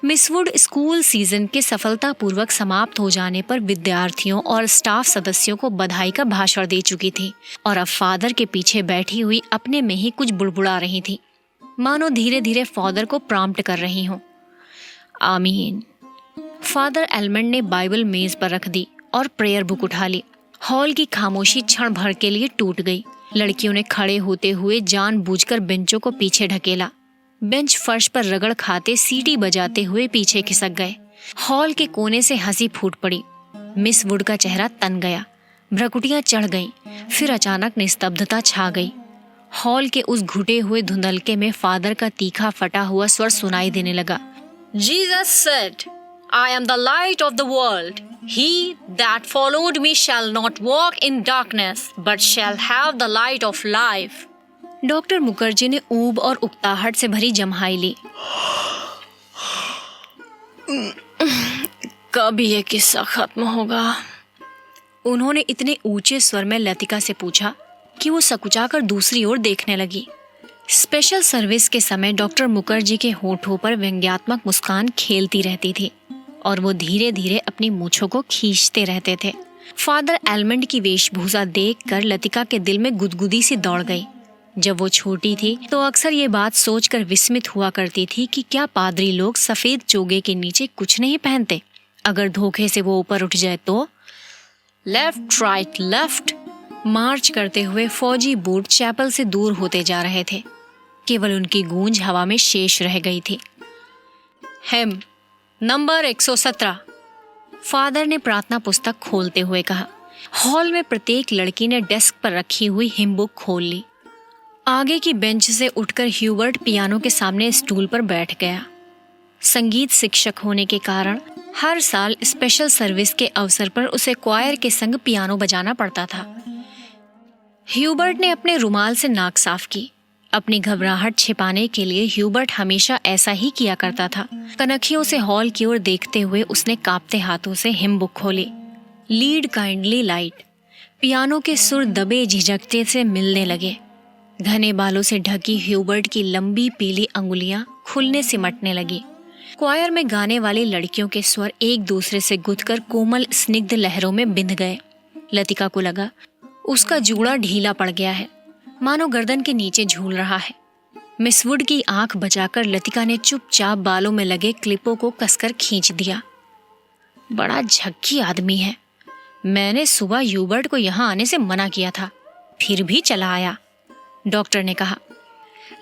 मिसवुड स्कूल सीजन के सफलतापूर्वक समाप्त हो जाने पर विद्यार्थियों और स्टाफ सदस्यों को बधाई का भाषण दे चुकी थी और अब फादर के पीछे बैठी हुई अपने में ही कुछ बुड़बुड़ा रही थी, मानो धीरे धीरे फादर को प्रॉम्प्ट कर रही हो। आमीन। फादर एलमंड ने बाइबल मेज पर रख दी और प्रेयर बुक उठा ली। हॉल की खामोशी क्षण भर के लिए टूट गई। लड़कियों ने खड़े होते हुए जानबूझकर बेंचों को पीछे ढकेला। बेंच फर्श पर रगड़ खाते सीटी बजाते हुए पीछे खिसक गए। हॉल के कोने से हंसी फूट पड़ी। मिस वुड का चेहरा तन गया, भ्रकुटियां चढ़ गईं, फिर अचानक निस्तब्धता छा गई। हॉल के उस घुटे हुए धुंधलके में फादर का तीखा फटा हुआ स्वर सुनाई देने लगा। Jesus said, I am the light of the world. He that followed me shall not walk in darkness, but shall have the light of life. Doctor Mukherjee ने ऊब और उकताहट से भरी जम्हाई ली। कब ये किस्सा खत्म होगा? उन्होंने इतने ऊंचे स्वर में लतिका से पूछा कि वो सकुचाकर दूसरी ओर देखने लगी। स्पेशल सर्विस के समय डॉक्टर मुखर्जी के होठों पर व्यंग्यात्मक मुस्कान खेलती रहती थी और वो धीरे धीरे अपनी मूंछों को खींचते रहते थे। फादर एलमंड की वेशभूषा देखकर लतिका के दिल में गुदगुदी सी दौड़ गई। जब वो छोटी थी तो अक्सर ये बात सोचकर विस्मित हुआ करती थी कि क्या पादरी लोग सफेद चोगे के नीचे कुछ नहीं पहनते? अगर धोखे से वो ऊपर उठ जाए तो? लेफ्ट राइट लेफ्ट मार्च करते हुए फौजी बूट चैपल से दूर होते जा रहे थे। केवल उनकी गूंज हवा में शेष रह गई थी। हेम नंबर 117, फादर ने प्रार्थना पुस्तक खोलते हुए कहा। हॉल में प्रत्येक लड़की ने डेस्क पर रखी हुई हिम बुक खोल ली। आगे की बेंच से उठकर ह्यूबर्ट पियानो के सामने स्टूल पर बैठ गया। संगीत शिक्षक होने के कारण हर साल स्पेशल सर्विस के अवसर पर उसे क्वायर के संग पियानो बजाना पड़ता था। ह्यूबर्ट ने अपने रुमाल से नाक साफ की। अपनी घबराहट छिपाने के लिए ह्यूबर्ट हमेशा ऐसा ही किया करता था। कनखियों से हॉल की ओर देखते हुए उसने कांपते हाथों से हिम बुक खोली। Lead kindly light. पियानो के सुर दबे झिझकते से मिलने लगे। घने बालों से ढकी ह्यूबर्ट की लंबी पीली अंगुलियां खुलने सिमटने लगी। क्वायर में गाने वाली लड़कियों के स्वर एक दूसरे से गुथकर कोमल स्निग्ध लहरों में बिंध गए। लतिका को लगा उसका जूड़ा ढीला पड़ गया है, मानो गर्दन के नीचे झूल रहा है। मिस वुड की आंख बचाकर लतिका ने चुपचाप बालों में लगे क्लिपों को कसकर खींच दिया। बड़ा झक्की आदमी है। मैंने सुबह ह्यूबर्ट को यहाँ आने से मना किया था, फिर भी चला आया, डॉक्टर ने कहा।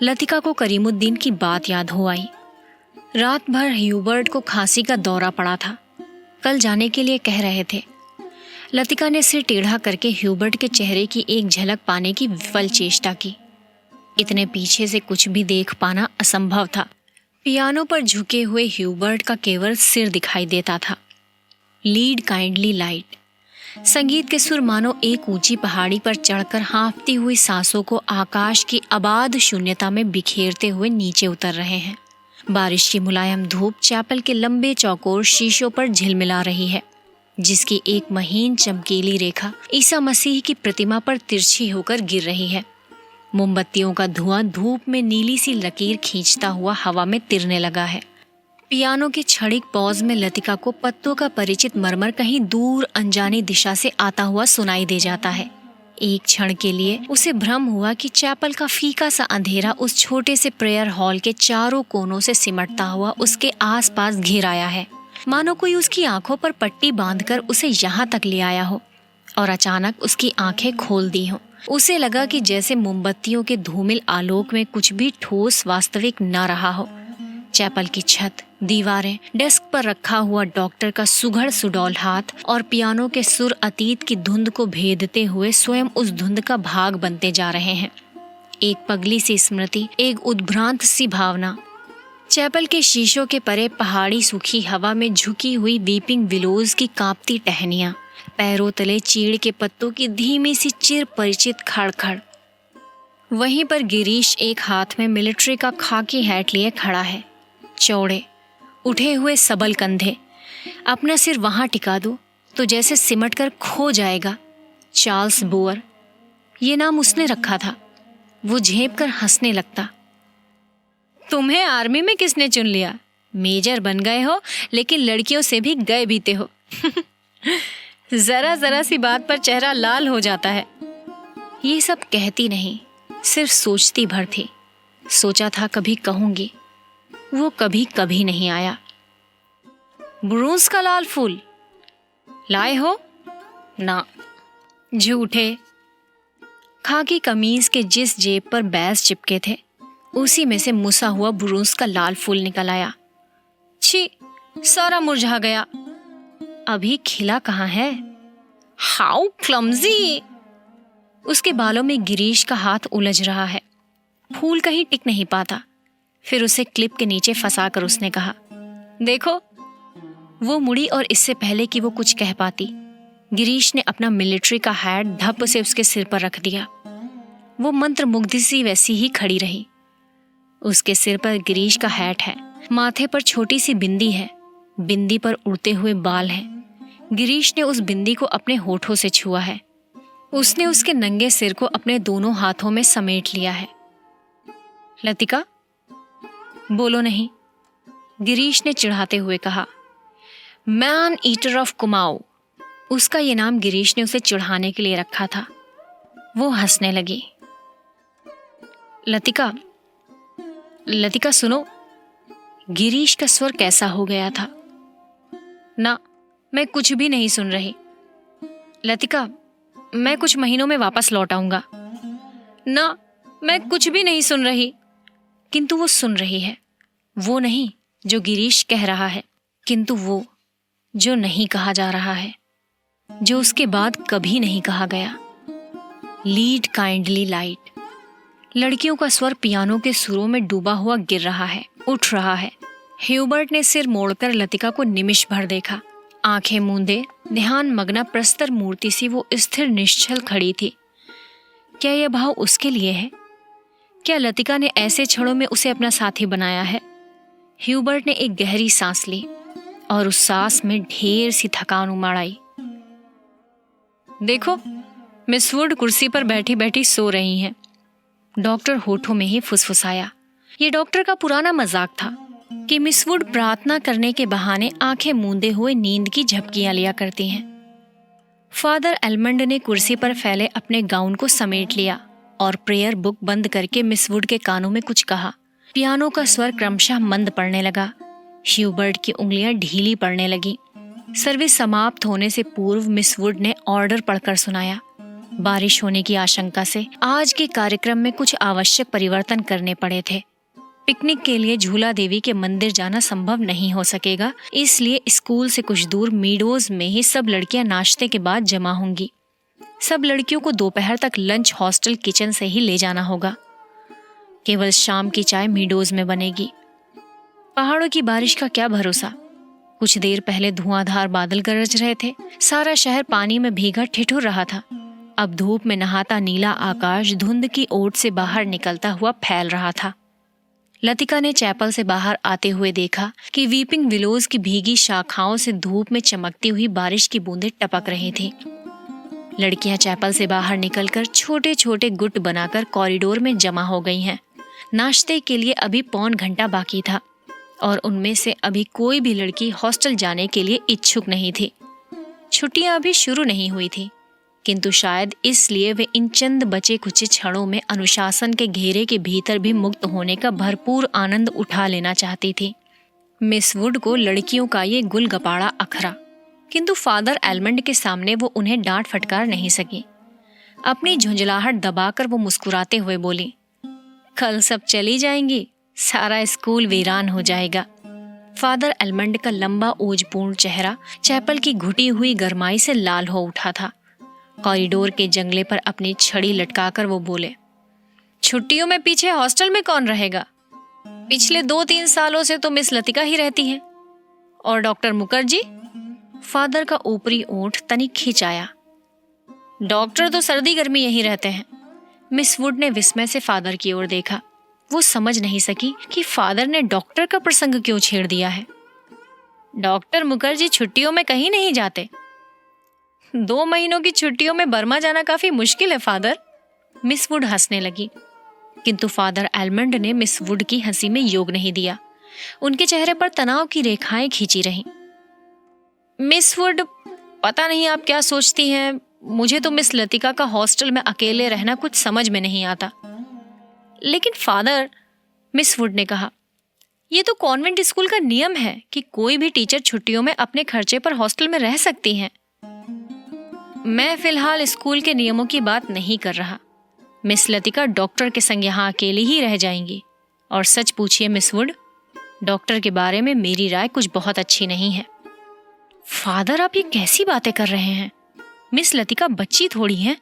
लतिका को करीमुद्दीन की बात याद हो आई। रात भर ह्यूबर्ट को खांसी का दौरा पड़ा था, कल जाने के लिए कह रहे थे। लतिका ने सिर टेढ़ा करके ह्यूबर्ट के चेहरे की एक झलक पाने की विफल चेष्टा की। इतने पीछे से कुछ भी देख पाना असंभव था। पियानो पर झुके हुए ह्यूबर्ट का केवल सिर दिखाई देता था। Lead kindly light. संगीत के सुर मानो एक ऊंची पहाड़ी पर चढ़कर हाँफती हुई सांसों को आकाश की अबाध शून्यता में बिखेरते हुए नीचे उतर रहे हैं। बारिश की मुलायम धूप चैपल के लंबे चौकोर शीशों पर झिलमिला रही है, जिसकी एक महीन चमकीली रेखा ईसा मसीह की प्रतिमा पर तिरछी होकर गिर रही है। मोमबत्तियों का धुआं धूप में नीली सी लकीर खींचता हुआ हवा में तिरने लगा है। पियानो के क्षणिक पॉज में लतिका को पत्तों का परिचित मरमर कहीं दूर अनजानी दिशा से आता हुआ सुनाई दे जाता है। एक क्षण के लिए उसे भ्रम हुआ कि चैपल का फीका सा अंधेरा उस छोटे से प्रेयर हॉल के चारों कोनों से सिमटता हुआ उसके आसपास घिर आया है, मानो कोई उसकी आंखों पर पट्टी बांधकर उसे यहाँ तक ले आया हो और अचानक उसकी आंखें खोल दी हों। उसे लगा कि जैसे मोमबत्तियों के धूमिल आलोक में कुछ भी ठोस वास्तविक न रहा हो। चैपल की छत, दीवारें, डेस्क पर रखा हुआ डॉक्टर का सुघड़ सुडौल हाथ और पियानो के सुर अतीत की धुंध को भेदते हुए स्वयं उस धुंध का भाग बनते जा रहे हैं। एक पगली सी स्मृति, एक उद्भ्रांत सी भावना। चैपल के शीशों के परे पहाड़ी सूखी हवा में झुकी हुई वीपिंग विलोज की कांपती टहनियां, पैरों तले चीड़ के पत्तों की धीमी सी चिर परिचित खड़खड़। वहीं पर गिरीश एक हाथ में मिलिट्री का खाकी हैट लिए खड़ा है, चौड़े उठे हुए सबल कंधे। अपना सिर वहां टिका दो तो जैसे सिमट कर खो जाएगा। चार्ल्स बोअर, ये नाम उसने रखा था। वो झेप कर हंसने लगता। तुम्हें आर्मी में किसने चुन लिया? मेजर बन गए हो, लेकिन लड़कियों से भी गए बीते हो। जरा जरा सी बात पर चेहरा लाल हो जाता है। ये सब कहती नहीं, सिर्फ सोचती भर थी। सोचा था कभी कहूंगी, वो कभी कभी नहीं आया। ब्रूस का लाल फूल लाए हो ना? झूठे। खाकी कमीज के जिस जेब पर बैज चिपके थे, उसी में से मुसा हुआ ब्रूस का लाल फूल निकल आया। छी, सारा मुरझा गया। अभी खिला कहाँ है? How clumsy. उसके बालों में गिरीश का हाथ उलझ रहा है। फूल कहीं टिक नहीं पाता। फिर उसे क्लिप के नीचे फंसाकर उसने कहा, देखो। वो मुड़ी और इससे पहले कि वो कुछ कह पाती, गिरीश ने अपना मिलिट्री का हैट धप से उसके सिर पर रख दिया। वो मंत्रमुग्ध सी वैसी ही खड़ी रही। उसके सिर पर गिरीश का हैट है, माथे पर छोटी सी बिंदी है, बिंदी पर उड़ते हुए बाल हैं। गिरीश ने उस बिंदी को अपने होठों से छुआ है। उसने उसके नंगे सिर को अपने दोनों हाथों में समेट लिया है। लतिका, बोलो नहीं, गिरीश ने चिढ़ाते हुए कहा। मैन ईटर ऑफ कुमाऊं, उसका ये नाम गिरीश ने उसे चिढ़ाने के लिए रखा था। वो हंसने लगी। लतिका, लतिका सुनो। गिरीश का स्वर कैसा हो गया था। ना, मैं कुछ भी नहीं सुन रही। लतिका, मैं कुछ महीनों में वापस लौट आऊंगा। ना, मैं कुछ भी नहीं सुन रही। किंतु वो सुन रही है। वो नहीं जो गिरीश कह रहा है, किंतु वो जो नहीं कहा जा रहा है, जो उसके बाद कभी नहीं कहा गया। Lead kindly light. लड़कियों का स्वर पियानो के सुरों में डूबा हुआ गिर रहा है, उठ रहा है। ह्यूबर्ट ने सिर मोड़कर लतिका को निमिष भर देखा। आंखें मूंदे, ध्यान मग्न प्रस्तर मूर्ति सी वो स्थिर निश्चल खड़ी थी। क्या यह भाव उसके लिए है? क्या लतिका ने ऐसे क्षणों में उसे अपना साथी बनाया है? ह्यूबर्ट ने एक गहरी सांस ली और उस सांस में ढेर सी थकान उमड़ आई। देखो, मिस वुड कुर्सी पर बैठी बैठी सो रही हैं। डॉक्टर होठों में ही फुसफुसाया। ये डॉक्टर का पुराना मजाक था कि मिस वुड प्रार्थना करने के बहाने आंखें मूंदे हुए नींद की झपकियां लिया करती हैं। फादर एलमंड ने कुर्सी पर फैले अपने गाउन को समेट लिया और प्रेयर बुक बंद करके मिस वुड के कानों में कुछ कहा। पियानो का स्वर क्रमशः मंद पड़ने लगा। ह्यूबर्ट की उंगलियां ढीली पड़ने लगी। सर्विस समाप्त होने से पूर्व मिस वुड ने ऑर्डर पढ़कर सुनाया। बारिश होने की आशंका से आज के कार्यक्रम में कुछ आवश्यक परिवर्तन करने पड़े थे। पिकनिक के लिए झूला देवी के मंदिर जाना संभव नहीं हो सकेगा, इसलिए स्कूल से कुछ दूर मीडोज में ही सब लड़कियां नाश्ते के बाद जमा होंगी। सब लड़कियों को दोपहर तक लंच हॉस्टल किचन से ही ले जाना होगा। केवल शाम की चाय मीडोज में बनेगी। पहाड़ों की बारिश का क्या भरोसा। कुछ देर पहले धुआंधार बादल गरज रहे थे। सारा शहर पानी में भीगा ठिठुर रहा था। अब धूप में नहाता नीला आकाश धुंध की ओट से बाहर निकलता हुआ फैल रहा था। लतिका ने चैपल से बाहर आते हुए देखा कि वीपिंग विलोज की भीगी शाखाओं से धूप में चमकती हुई बारिश की बूंदें टपक रही थी। लड़कियां चैपल से बाहर निकलकर छोटे छोटे गुट बनाकर कॉरिडोर में जमा हो गई हैं। नाश्ते के लिए अभी पौन घंटा बाकी था और उनमें से अभी कोई भी लड़की हॉस्टल जाने के लिए इच्छुक नहीं थी। छुट्टियां अभी शुरू नहीं हुई थी, किंतु शायद इसलिए वे इन चंद बचे कुचे क्षणों में अनुशासन के घेरे के भीतर भी मुक्त होने का भरपूर आनंद उठा लेना चाहती थी। मिस वुड को लड़कियों का ये गुलगपाड़ा अखरा, किंतु फादर एलमंड के सामने वो उन्हें डांट फटकार नहीं सकी। अपनी झुंझलाहट दबाकर वो मुस्कुराते हुए बोली, कल सब चली जाएंगी, सारा स्कूल वीरान हो जाएगा। फादर एलमंड का लंबा ओजपूर्ण चेहरा चैपल की घुटी हुई गरमाई से लाल हो उठा था। कॉरिडोर के जंगले पर अपनी छड़ी लटकाकर वो बोले, छुट्टियों में पीछे हॉस्टल में कौन रहेगा? पिछले 2-3 सालों से तो मिस लतिका ही रहती है। और डॉक्टर मुखर्जी? फादर का ऊपरी ओंठ तनिक खिंचाया। डॉक्टर तो सर्दी गर्मी यहीं रहते हैं। मिस वुड ने विस्मय से फादर की ओर देखा। वो समझ नहीं सकी कि फादर ने डॉक्टर का प्रसंग क्यों छेड़ दिया है। डॉक्टर मुखर्जी छुट्टियों में कहीं नहीं जाते। 2 महीनों की छुट्टियों में बर्मा जाना काफी मुश्किल है फादर। मिस वुड हंसने लगी, किंतु फादर एलमंड ने मिस वुड की हंसी में योग नहीं दिया। उनके चेहरे पर तनाव की रेखाएं खींची रहीं। मिस वुड, पता नहीं आप क्या सोचती हैं, मुझे तो मिस लतिका का हॉस्टल में अकेले रहना कुछ समझ में नहीं आता। लेकिन फादर, मिस वुड ने कहा, ये तो कॉन्वेंट स्कूल का नियम है कि कोई भी टीचर छुट्टियों में अपने खर्चे पर हॉस्टल में रह सकती हैं। मैं फिलहाल स्कूल के नियमों की बात नहीं कर रहा। मिस लतिका डॉक्टर के संग यहाँ अकेली ही रह जाएंगी। और सच पूछिए मिस वुड, डॉक्टर के बारे में मेरी राय कुछ बहुत अच्छी नहीं है। फादर, आप ये कैसी बातें कर रहे हैं? मिस लतिका बच्ची थोड़ी हैं।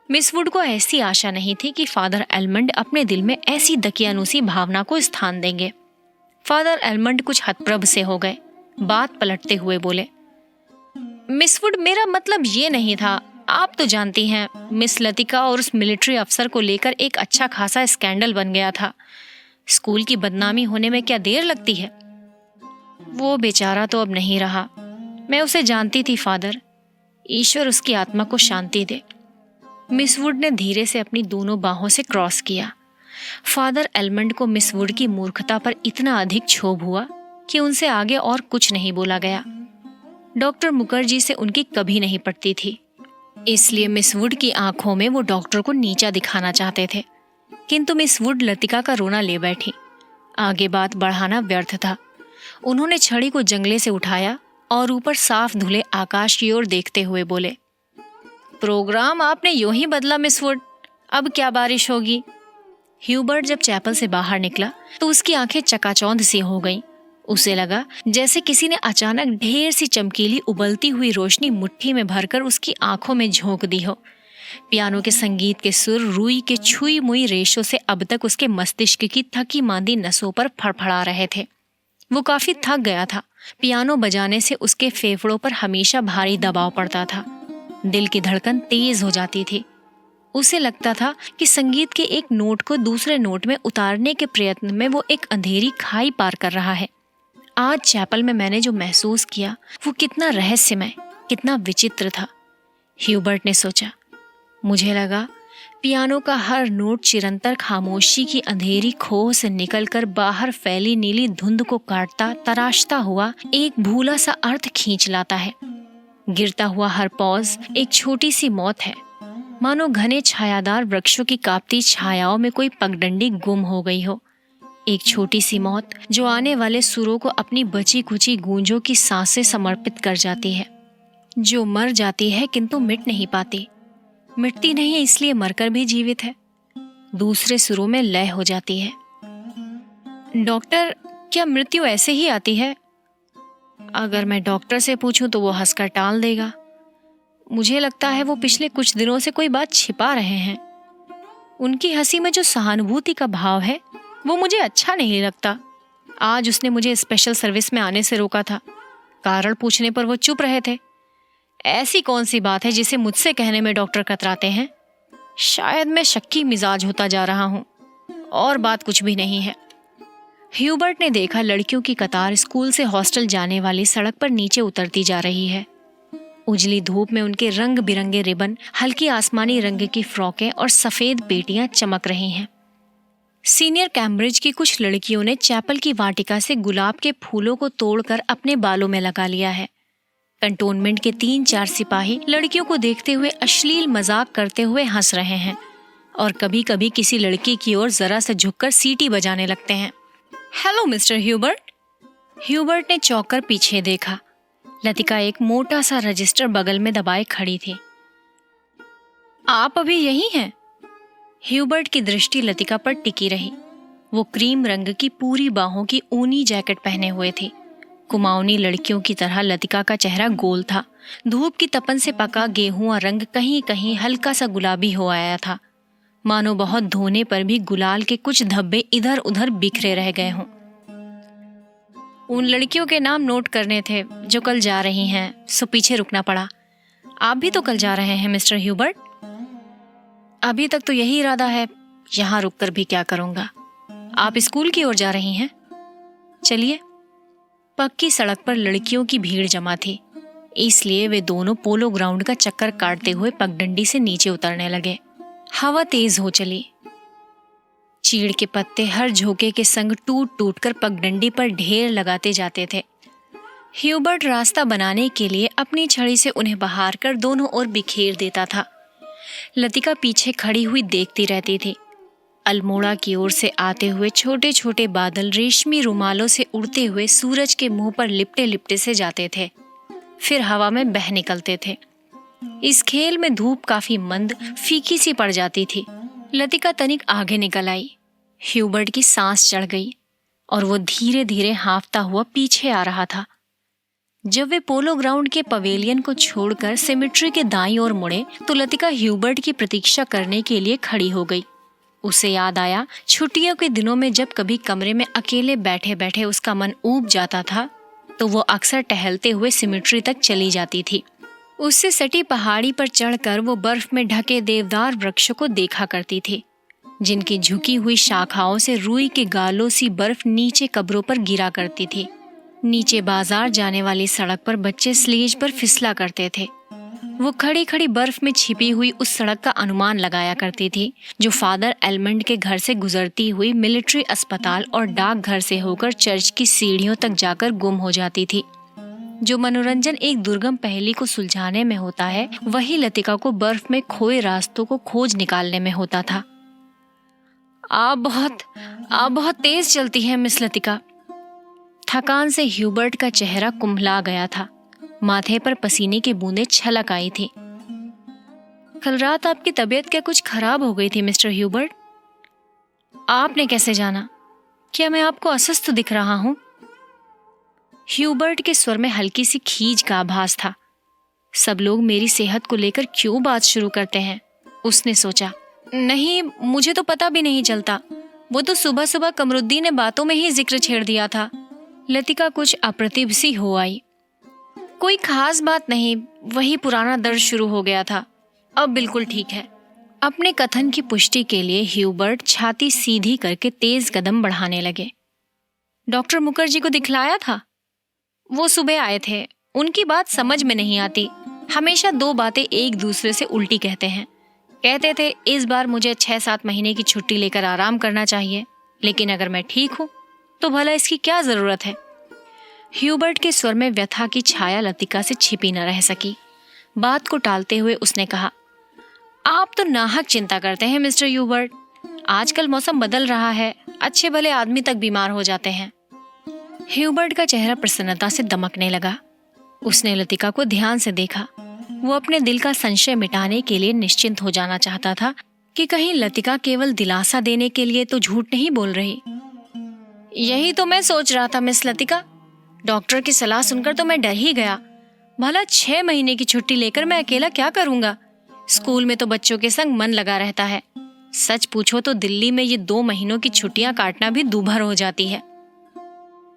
मिस वुड को ऐसी आशा नहीं थी कि फादर एलमंड अपने दिल में ऐसी दकियानूसी भावना को स्थान देंगे। फादर एलमंड कुछ हतप्रभ से हो गए। बात पलटते हुए बोले, मिस वुड, मेरा मतलब ये नहीं था। आप तो जानती हैं, मिस लतिका और उस मिलिट्री अफसर को लेकर एक अच्छा खासा स्कैंडल बन गया था। स्कूल की बदनामी होने में क्या देर लगती है? वो बेचारा तो अब नहीं रहा। मैं उसे जानती थी फादर। ईश्वर उसकी आत्मा को शांति दे। मिस वुड ने धीरे से अपनी दोनों बाहों से क्रॉस किया। फादर एलमंड को मिस वुड की मूर्खता पर इतना अधिक क्षोभ हुआ कि उनसे आगे और कुछ नहीं बोला गया। डॉक्टर मुखर्जी से उनकी कभी नहीं पटती थी, इसलिए मिस वुड की आंखों में वो डॉक्टर को नीचा दिखाना चाहते थे। किंतु मिस वुड लतिका का रोना ले बैठी। आगे बात बढ़ाना व्यर्थ था। उन्होंने छड़ी को जंगले से उठाया और ऊपर साफ धुले आकाश की ओर देखते हुए बोले, प्रोग्राम आपने यूं ही बदला मिस वुड, अब क्या बारिश होगी? ह्यूबर्ट जब चैपल से बाहर निकला तो उसकी आंखें चकाचौंध सी हो गईं। उसे लगा जैसे किसी ने अचानक ढेर सी चमकीली उबलती हुई रोशनी मुट्ठी में भरकर उसकी आंखों में झोंक दी हो। पियानो के संगीत के सुर रुई के छुई मुई रेशों से अब तक उसके मस्तिष्क की थकी मांदी नसों पर फड़फड़ा रहे थे। वो काफी थक गया था। पियानो बजाने से उसके फेफड़ों पर हमेशा भारी दबाव पड़ता था। दिल की धड़कन तेज हो जाती थी। उसे लगता था कि संगीत के एक नोट को दूसरे नोट में उतारने के प्रयत्न में वो एक अंधेरी खाई पार कर रहा है। आज चैपल में मैंने जो महसूस किया वो कितना रहस्यमय, कितना विचित्र था, ह्यूबर्ट ने सोचा। मुझे लगा पियानो का हर नोट चिरंतर खामोशी की अंधेरी खोह से निकलकर बाहर फैली नीली धुंध को काटता तराशता हुआ एक भूला सा अर्थ खींच लाता है। गिरता हुआ हर पॉज एक छोटी सी मौत है, मानो घने छायादार वृक्षों की कांपती छायाओं में कोई पगडंडी गुम हो गई हो। एक छोटी सी मौत जो आने वाले सुरों को अपनी बची कुची गूंजों की सांसें समर्पित कर जाती है, जो मर जाती है किंतु मिट नहीं पाती। मिटती नहीं इसलिए मरकर भी जीवित है, दूसरे सुरों में लय हो जाती है। डॉक्टर, क्या मृत्यु ऐसे ही आती है? अगर मैं डॉक्टर से पूछूं तो वो हंसकर टाल देगा। मुझे लगता है वो पिछले कुछ दिनों से कोई बात छिपा रहे हैं। उनकी हंसी में जो सहानुभूति का भाव है वो मुझे अच्छा नहीं लगता। आज उसने मुझे स्पेशल सर्विस में आने से रोका था। कारण पूछने पर वो चुप रहे थे। ऐसी कौन सी बात है जिसे मुझसे कहने में डॉक्टर कतराते हैं? शायद मैं शक्की मिजाज होता जा रहा हूँ, और बात कुछ भी नहीं है। ह्यूबर्ट ने देखा लड़कियों की कतार स्कूल से हॉस्टल जाने वाली सड़क पर नीचे उतरती जा रही है। उजली धूप में उनके रंग बिरंगे रिबन, हल्की आसमानी रंग की फ्रॉकें और सफेद पेटियां चमक रही हैं। सीनियर कैम्ब्रिज की कुछ लड़कियों ने चैपल की वाटिका से गुलाब के फूलों को तोड़कर अपने बालों में लगा लिया है। कंटोनमेंट के 3-4 सिपाही लड़कियों को देखते हुए अश्लील मजाक करते हुए हंस रहे हैं और कभी कभी किसी लड़की की ओर जरा सा झुककर सीटी बजाने लगते हैं। Hello mister Hubert. ह्यूबर्ट ने चौंक कर पीछे देखा। लतिका एक मोटा सा रजिस्टर बगल में दबाए खड़ी थी। आप अभी यही हैं? ह्यूबर्ट की दृष्टि लतिका पर टिकी रही। वो क्रीम रंग की पूरी बाहों की ऊनी जैकेट पहने हुए थी। कुमाऊनी लड़कियों की तरह लतिका का चेहरा गोल था। धूप की तपन से पका गेहूं रंग कहीं कहीं हल्का सा गुलाबी हो आया था, मानो बहुत धोने पर भी गुलाल के कुछ धब्बे इधर उधर बिखरे रह गए हों। उन लड़कियों के नाम नोट करने थे जो कल जा रही हैं, सो पीछे रुकना पड़ा। आप भी तो कल जा रहे हैं मिस्टर ह्यूबर्ट? अभी तक तो यही इरादा है, यहाँ रुककर भी क्या करूँगा। आप स्कूल की ओर जा रही हैं? चलिए। पक्की सड़क पर लड़कियों की भीड़ जमा थी, इसलिए वे दोनों पोलो ग्राउंड का चक्कर काटते हुए पगडंडी से नीचे उतरने लगे। हवा तेज हो चली। चीड़ के पत्ते हर झोंके के संग टूट टूट कर पगडंडी पर ढेर लगाते जाते थे। ह्यूबर्ट रास्ता बनाने के लिए अपनी छड़ी से उन्हें बहार कर दोनों ओर बिखेर देता था। लतिका पीछे खड़ी हुई देखती रहती थी। अल्मोड़ा की ओर से आते हुए छोटे छोटे बादल रेशमी रुमालों से उड़ते हुए सूरज के मुंह पर लिपटे लिपटे से जाते थे, फिर हवा में बह निकलते थे। इस खेल में धूप काफी मंद फीकी सी पड़ जाती थी। लतिका तनिक आगे निकल आई। ह्यूबर्ट की सांस चढ़ गई और वो धीरे धीरे हाँफता हुआ पीछे आ रहा था। जब वे पोलो ग्राउंड के पवेलियन को छोड़कर सिमेट्री के दाईं ओर मुड़े तो लतिका ह्यूबर्ट की प्रतीक्षा करने के लिए खड़ी हो गई। उसे याद आया, छुट्टियों के दिनों में जब कभी कमरे में अकेले बैठे बैठे उसका मन ऊब जाता था तो वो अक्सर टहलते हुए सिमेट्री तक चली जाती थी। उससे सटी पहाड़ी पर चढ़कर वो बर्फ में ढके देवदार वृक्षों को देखा करती थी, जिनकी झुकी हुई शाखाओं से रुई के गालों सी बर्फ नीचे कब्रों पर गिरा करती थी। नीचे बाजार जाने वाली सड़क पर बच्चे स्लेज पर फिसला करते थे। वो खड़ी खड़ी बर्फ में छिपी हुई उस सड़क का अनुमान लगाया करती थी जो फादर एलमंड के घर से गुजरती हुई मिलिट्री अस्पताल और डाक घर से होकर चर्च की सीढ़ियों तक जाकर गुम हो जाती थी। जो मनोरंजन एक दुर्गम पहेली को सुलझाने में होता है, वही लतिका को बर्फ में खोए रास्तों को खोज निकालने में होता था। आप बहुत तेज चलती है मिस लतिका। थकान से ह्यूबर्ट का चेहरा कुम्हला गया था। माथे पर पसीने की बूंदें छलक आई थी। कल रात आपकी तबीयत क्या कुछ खराब हो गई थी मिस्टर ह्यूबर्ट? आपने कैसे जाना? क्या मैं आपको अस्वस्थ दिख रहा हूँ? ह्यूबर्ट के स्वर में हल्की सी खीज का आभास था। सब लोग मेरी सेहत को लेकर क्यों बात शुरू करते हैं, उसने सोचा। नहीं, मुझे तो पता भी नहीं चलता। वो तो सुबह सुबह कमरुद्दीन ने बातों में ही जिक्र छेड़ दिया था। लतिका कुछ अप्रतिभ सी हो आई। कोई खास बात नहीं, वही पुराना दर्द शुरू हो गया था, अब बिल्कुल ठीक है। अपने कथन की पुष्टि के लिए ह्यूबर्ट छाती सीधी करके तेज कदम बढ़ाने लगे। डॉक्टर मुखर्जी को दिखलाया था? वो सुबह आए थे। उनकी बात समझ में नहीं आती, हमेशा 2 बातें एक दूसरे से उल्टी कहते हैं। कहते थे इस बार मुझे 6-7 महीने की छुट्टी लेकर आराम करना चाहिए, लेकिन अगर मैं ठीक हूँ तो भला इसकी क्या जरूरत है। ह्यूबर्ट के स्वर में व्यथा की छाया लतिका से छिपी न रह सकी। बात को टालते हुए उसने कहा, आप तो नाहक चिंता करते हैं मिस्टर ह्यूबर्ट। आजकल मौसम बदल रहा है, अच्छे भले आदमी तक बीमार हो जाते हैं। ह्यूबर्ट का चेहरा प्रसन्नता से दमकने लगा। उसने लतिका को ध्यान से देखा। वो अपने दिल का संशय मिटाने के लिए निश्चिंत हो जाना चाहता था कि कहीं लतिका केवल दिलासा देने के लिए तो झूठ नहीं बोल रही। यही तो मैं सोच रहा था मिस लतिका। डॉक्टर की सलाह सुनकर तो मैं डर ही गया। भला 6 महीने की छुट्टी लेकर मैं अकेला क्या करूंगा? स्कूल में तो बच्चों के संग मन लगा रहता है। सच पूछो तो दिल्ली में ये 2 महीनों की छुट्टियां काटना भी दूभर हो जाती है।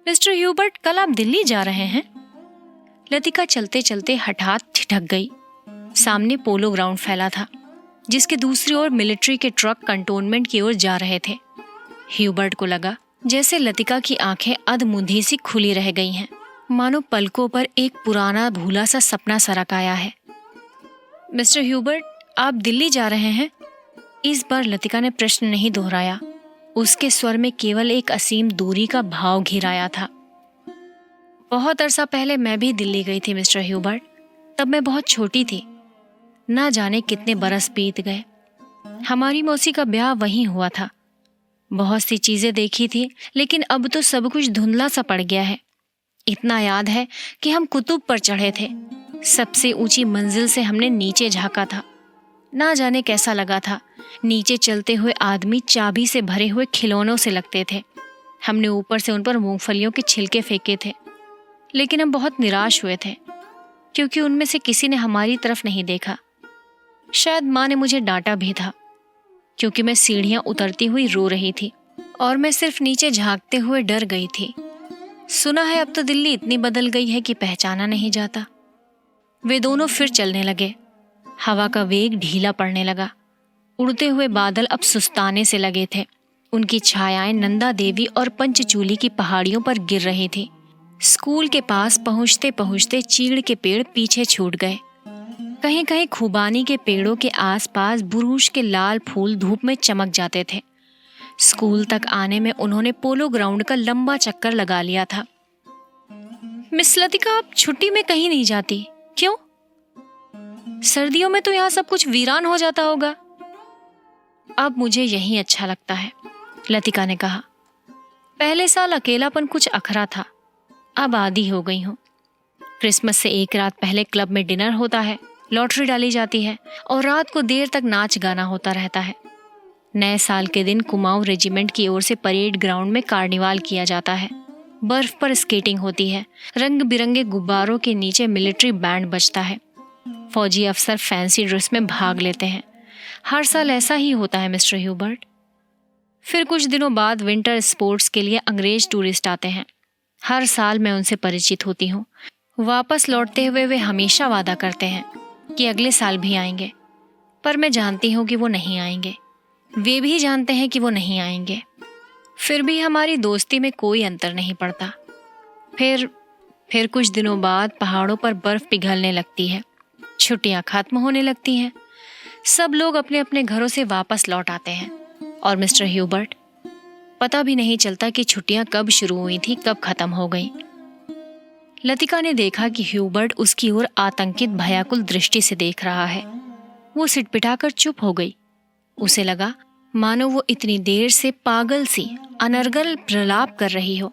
मिस्टर ह्यूबर्ट, कल आप दिल्ली जा रहे हैं? लतिका चलते चलते हठात ठिठक गई। सामने पोलो ग्राउंड फैला था, जिसके दूसरी ओर मिलिट्री के ट्रक कंटोनमेंट की ओर जा रहे थे। ह्यूबर्ट को लगा जैसे लतिका की आंखें अधमुंधी सी खुली रह गई हैं, मानो पलकों पर एक पुराना भूला सा सपना सरक आया है। मिस्टर ह्यूबर्ट, आप दिल्ली जा रहे हैं? इस बार लतिका ने प्रश्न नहीं दोहराया। उसके स्वर में केवल एक असीम दूरी का भाव घिराया था। बहुत अरसा पहले मैं भी दिल्ली गई थी मिस्टर ह्यूबर्ट। तब मैं बहुत छोटी थी। ना जाने कितने बरस बीत गए। हमारी मौसी का ब्याह वहीं हुआ था। बहुत सी चीजें देखी थी, लेकिन अब तो सब कुछ धुंधला सा पड़ गया है। इतना याद है कि हम कुतुब पर चढ़े थे। सबसे ऊंची मंजिल से हमने नीचे झांका था। ना जाने कैसा लगा था। नीचे चलते हुए आदमी चाबी से भरे हुए खिलौनों से लगते थे। हमने ऊपर से उन पर मूंगफलियों के छिलके फेंके थे, लेकिन हम बहुत निराश हुए थे क्योंकि उनमें से किसी ने हमारी तरफ नहीं देखा। शायद माँ ने मुझे डांटा भी था क्योंकि मैं सीढ़ियां उतरती हुई रो रही थी और मैं सिर्फ नीचे झांकते हुए डर गई थी। सुना है अब तो दिल्ली इतनी बदल गई है कि पहचाना नहीं जाता। वे दोनों फिर चलने लगे। हवा का वेग ढीला पड़ने लगा। उड़ते हुए बादल अब सुस्ताने से लगे थे। उनकी छायाएं नंदा देवी और पंचचूली की पहाड़ियों पर गिर रही थी। स्कूल के पास पहुंचते पहुंचते चीड़ के पेड़ पीछे छूट गए। कहीं कहीं खुबानी के पेड़ों के आसपास बुरुश के लाल फूल धूप में चमक जाते थे। स्कूल तक आने में उन्होंने पोलो ग्राउंड का लंबा चक्कर लगा लिया था। मिस लतिका, आप छुट्टी में कहीं नहीं जाती, क्यों? सर्दियों में तो यहाँ सब कुछ वीरान हो जाता होगा। अब मुझे यहीं अच्छा लगता है, लतिका ने कहा। पहले साल अकेलापन कुछ अखरा था, अब आदी हो गई हूँ। क्रिसमस से एक रात पहले क्लब में डिनर होता है, लॉटरी डाली जाती है और रात को देर तक नाच गाना होता रहता है। नए साल के दिन कुमाऊं रेजिमेंट की ओर से परेड ग्राउंड में कार्निवाल किया जाता है। बर्फ पर स्केटिंग होती है। रंग बिरंगे गुब्बारों के नीचे मिलिट्री बैंड बजता है। फौजी अफसर फैंसी ड्रेस में भाग लेते हैं। हर साल ऐसा ही होता है मिस्टर ह्यूबर्ट। फिर कुछ दिनों बाद विंटर स्पोर्ट्स के लिए अंग्रेज टूरिस्ट आते हैं। हर साल मैं उनसे परिचित होती हूँ। वापस लौटते हुए वे हमेशा वादा करते हैं कि अगले साल भी आएंगे, पर मैं जानती हूँ कि वो नहीं आएंगे। वे भी जानते हैं कि वो नहीं आएंगे। फिर भी हमारी दोस्ती में कोई अंतर नहीं पड़ता। फिर कुछ दिनों बाद पहाड़ों पर बर्फ पिघलने लगती है। छुट्टियां खत्म होने लगती हैं। सब लोग अपने अपने घरों से वापस लौट आते हैं और मिस्टर ह्यूबर्ट, पता भी नहीं चलता कि छुट्टियां कब शुरू हुई थी, कब खत्म हो गई। लतिका ने देखा कि ह्यूबर्ट उसकी ओर आतंकित भयाकुल दृष्टि से देख रहा है। वो सिटपिटाकर चुप हो गई। उसे लगा मानो वो इतनी देर से पागल सी अनर्गल प्रलाप कर रही हो।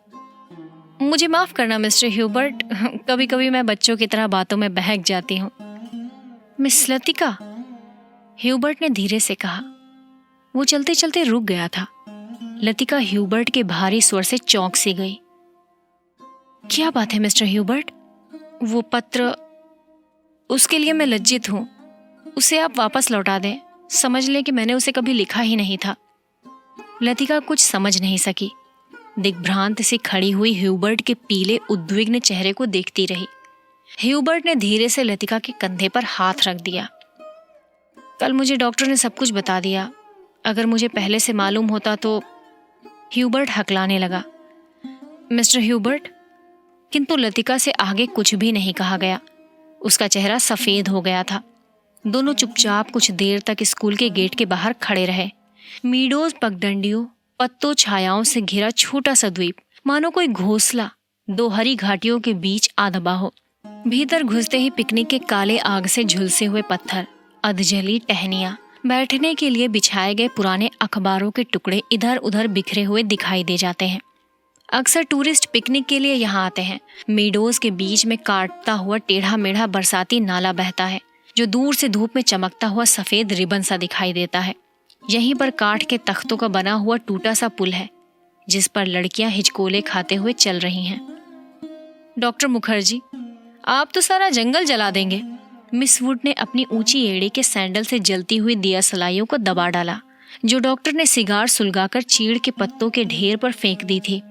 मुझे माफ करना मिस्टर ह्यूबर्ट, कभी कभी मैं बच्चों की तरह बातों में बहक जाती हूँ। मिस लतिका, ह्यूबर्ट ने धीरे से कहा। वो चलते चलते रुक गया था। लतिका ह्यूबर्ट के भारी स्वर से चौंक सी गई। क्या बात है मिस्टर ह्यूबर्ट? वो पत्र, उसके लिए मैं लज्जित हूं। उसे आप वापस लौटा दें। समझ लें कि मैंने उसे कभी लिखा ही नहीं था। लतिका कुछ समझ नहीं सकी। दिग्भ्रांत सी खड़ी हुई ह्यूबर्ट के पीले उद्विग्न चेहरे को देखती रही। ह्यूबर्ट ने धीरे से लतिका के कंधे पर हाथ रख दिया। कल मुझे डॉक्टर ने सब कुछ बता दिया। अगर मुझे पहले से मालूम होता तो। ह्यूबर्ट हकलाने लगा। मिस्टर ह्यूबर्ट, किंतु लतिका से आगे कुछ भी नहीं कहा गया। उसका चेहरा सफेद हो गया था। दोनों चुपचाप कुछ देर तक स्कूल के गेट के बाहर खड़े रहे। मीडोज पगडंडियों, पत्तों छायाओं से घिरा छोटा सा द्वीप, मानो कोई घोंसला दो हरी घाटियों के बीच आ दबा हो। भीतर घुसते ही पिकनिक के काले आग से झुलसे हुए पत्थर, अधजली टहनियां, बैठने के लिए बिछाए गए पुराने अखबारों के टुकड़े इधर उधर बिखरे हुए दिखाई दे जाते हैं। अक्सर टूरिस्ट पिकनिक के लिए यहाँ आते हैं। मीडोज के बीच में काटता हुआ टेढ़ा मेढ़ा बरसाती नाला बहता है, जो दूर से धूप में चमकता हुआ सफेद रिबन सा दिखाई देता है। यहीं पर काठ के तख्तों का बना हुआ टूटा सा पुल है, जिस पर लड़कियां हिचकोले खाते हुए चल रही हैं। डॉक्टर मुखर्जी, आप तो सारा जंगल जला देंगे। मिस वुड ने अपनी ऊंची एड़ी के सैंडल से जलती हुई दिया सलाइयों को दबा डाला, जो डॉक्टर ने सिगार सुलगाकर चीड़ के पत्तों के ढेर पर फेंक दी थी।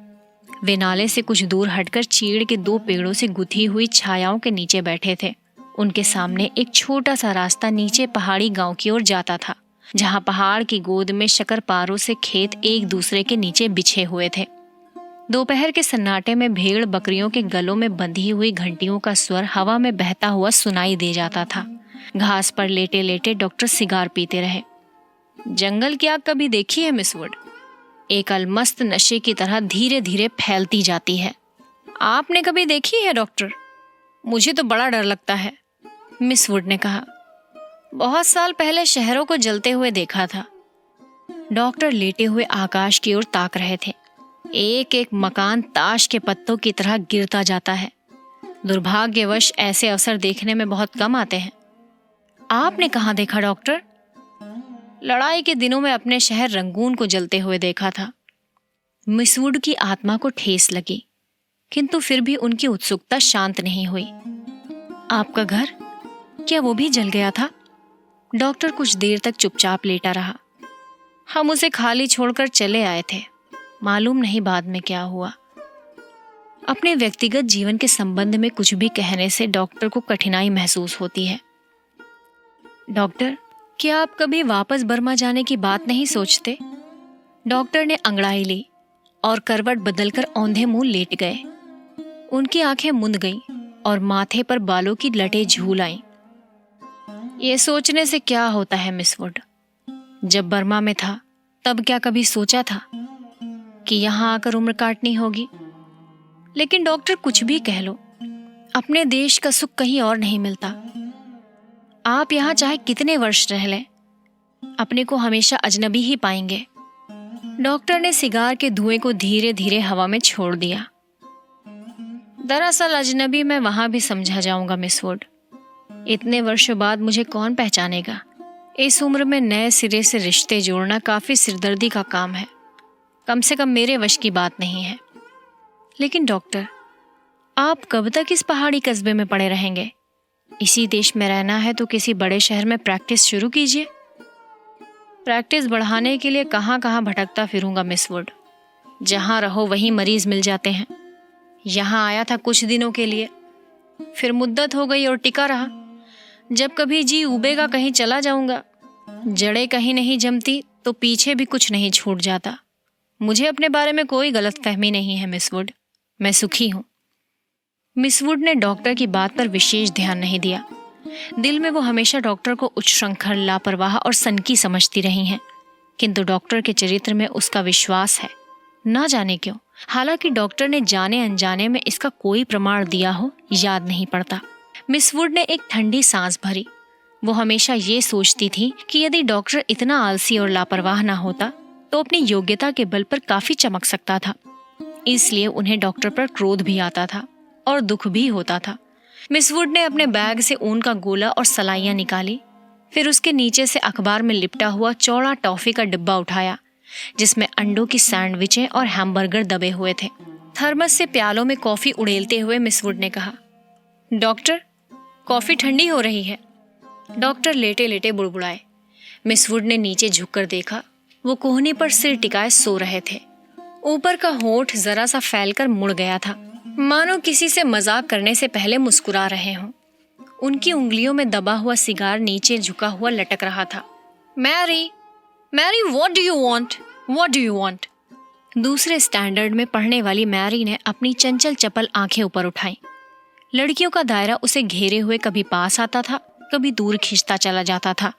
वे नाले से कुछ दूर हटकर चीड़ के दो पेड़ों से गुथी हुई छायाओं के नीचे बैठे थे। उनके सामने एक छोटा सा रास्ता नीचे पहाड़ी गांव की ओर जाता था, जहां पहाड़ की गोद में शकरपारों से खेत एक दूसरे के नीचे बिछे हुए थे। दोपहर के सन्नाटे में भेड़ बकरियों के गलों में बंधी हुई घंटियों का स्वर हवा में बहता हुआ सुनाई दे जाता था। घास पर लेटे लेटे डॉक्टर सिगार पीते रहे। जंगल की आग कभी देखी है मिस वुड? एक अलमस्त नशे की तरह धीरे धीरे फैलती जाती है। आपने कभी देखी है डॉक्टर? मुझे तो बड़ा डर लगता है, मिस वुड ने कहा। बहुत साल पहले शहरों को जलते हुए देखा था। डॉक्टर लेटे हुए आकाश की ओर ताक रहे थे। एक एक मकान ताश के पत्तों की तरह गिरता जाता है। दुर्भाग्यवश ऐसे अवसर देखने में बहुत कम आते हैं। आपने कहाँ देखा डॉक्टर? लड़ाई के दिनों में अपने शहर रंगून को जलते हुए देखा था। मिस वुड की आत्मा को ठेस लगी, किंतु फिर भी उनकी उत्सुकता शांत नहीं हुई। आपका घर, क्या वो भी जल गया था? डॉक्टर कुछ देर तक चुपचाप लेटा रहा। हम उसे खाली छोड़कर चले आए थे, मालूम नहीं बाद में क्या हुआ। अपने व्यक्तिगत जीवन के संबंध में कुछ भी कहने से डॉक्टर को कठिनाई महसूस होती है। डॉक्टर, क्या आप कभी वापस बर्मा जाने की बात नहीं सोचते? डॉक्टर ने अंगड़ाई ली और करवट बदलकर औंधे मुंह लेट गए। उनकी आंखें मुंद गईं और माथे पर बालों की लटें झूल आईं। ये सोचने से क्या होता है मिस वुड? जब बर्मा में था तब क्या कभी सोचा था कि यहाँ आकर उम्र काटनी होगी? लेकिन डॉक्टर, कुछ भी कह लो, अपने देश का सुख कहीं और नहीं मिलता। आप यहाँ चाहे कितने वर्ष रह लें, अपने को हमेशा अजनबी ही पाएंगे। डॉक्टर ने सिगार के धुएं को धीरे धीरे हवा में छोड़ दिया। दरअसल अजनबी मैं वहां भी समझा जाऊंगा मिस वुड। इतने वर्षों बाद मुझे कौन पहचानेगा? इस उम्र में नए सिरे से रिश्ते जोड़ना काफी सिरदर्दी का काम है। कम से कम मेरे वश की बात नहीं है। लेकिन डॉक्टर, आप कब तक इस पहाड़ी कस्बे में पड़े रहेंगे? इसी देश में रहना है तो किसी बड़े शहर में प्रैक्टिस शुरू कीजिए। प्रैक्टिस बढ़ाने के लिए कहाँ कहाँ भटकता फिरूंगा मिस वुड। जहाँ रहो वहीं मरीज मिल जाते हैं। यहाँ आया था कुछ दिनों के लिए, फिर मुद्दत हो गई और टिका रहा। जब कभी जी उबेगा कहीं चला जाऊंगा। जड़ें कहीं नहीं जमती तो पीछे भी कुछ नहीं छूट जाता। मुझे अपने बारे में कोई गलतफहमी नहीं है मिस वुड, मैं सुखी हूँ। मिस वुड ने डॉक्टर की बात पर विशेष ध्यान नहीं दिया। दिल में वो हमेशा डॉक्टर को उच्छृंखल, लापरवाह और सनकी समझती रही हैं, किंतु डॉक्टर के चरित्र में उसका विश्वास है, ना जाने क्यों। हालांकि डॉक्टर ने जाने अनजाने में इसका कोई प्रमाण दिया हो याद नहीं पड़ता। मिस वुड ने एक ठंडी सांस भरी। वो हमेशा ये सोचती थी कि यदि डॉक्टर इतना आलसी और लापरवाह ना होता तो अपनी योग्यता के बल पर काफी चमक सकता था। इसलिए उन्हें डॉक्टर पर क्रोध भी आता था और दुख भी होता था। मिस वुड ने अपने बैग से ऊन का गोला और सलाइयां निकाली। फिर उसके नीचे से अखबार में लिपटा हुआ चौड़ा टॉफी का डिब्बा उठाया, जिसमें अंडों की सैंडविचें और हैमबर्गर दबे हुए थे। थर्मस से प्यालों में कॉफी उड़ेलते हुए मिस वुड ने कहा, डॉक्टर, कॉफी ठंडी हो रही है। डॉक्टर लेटे लेटे बुड़बुड़ाए। मिस वुड ने नीचे झुककर देखा। वो कोहनी पर सिर टिकाए सो रहे थे। ऊपर का होंठ जरा सा फैलकर मुड़ गया था, मानो किसी से मजाक करने से पहले मुस्कुरा रहे हों। उनकी उंगलियों में दबा हुआ सिगार नीचे झुका हुआ लटक रहा था। Mary, Mary, what do you want? What do you want? दूसरे स्टैंडर्ड में पढ़ने वाली मैरी ने अपनी चंचल चपल आंखें ऊपर उठाई। लड़कियों का दायरा उसे घेरे हुए कभी पास आता था, कभी दूर खींचता चला जाता था।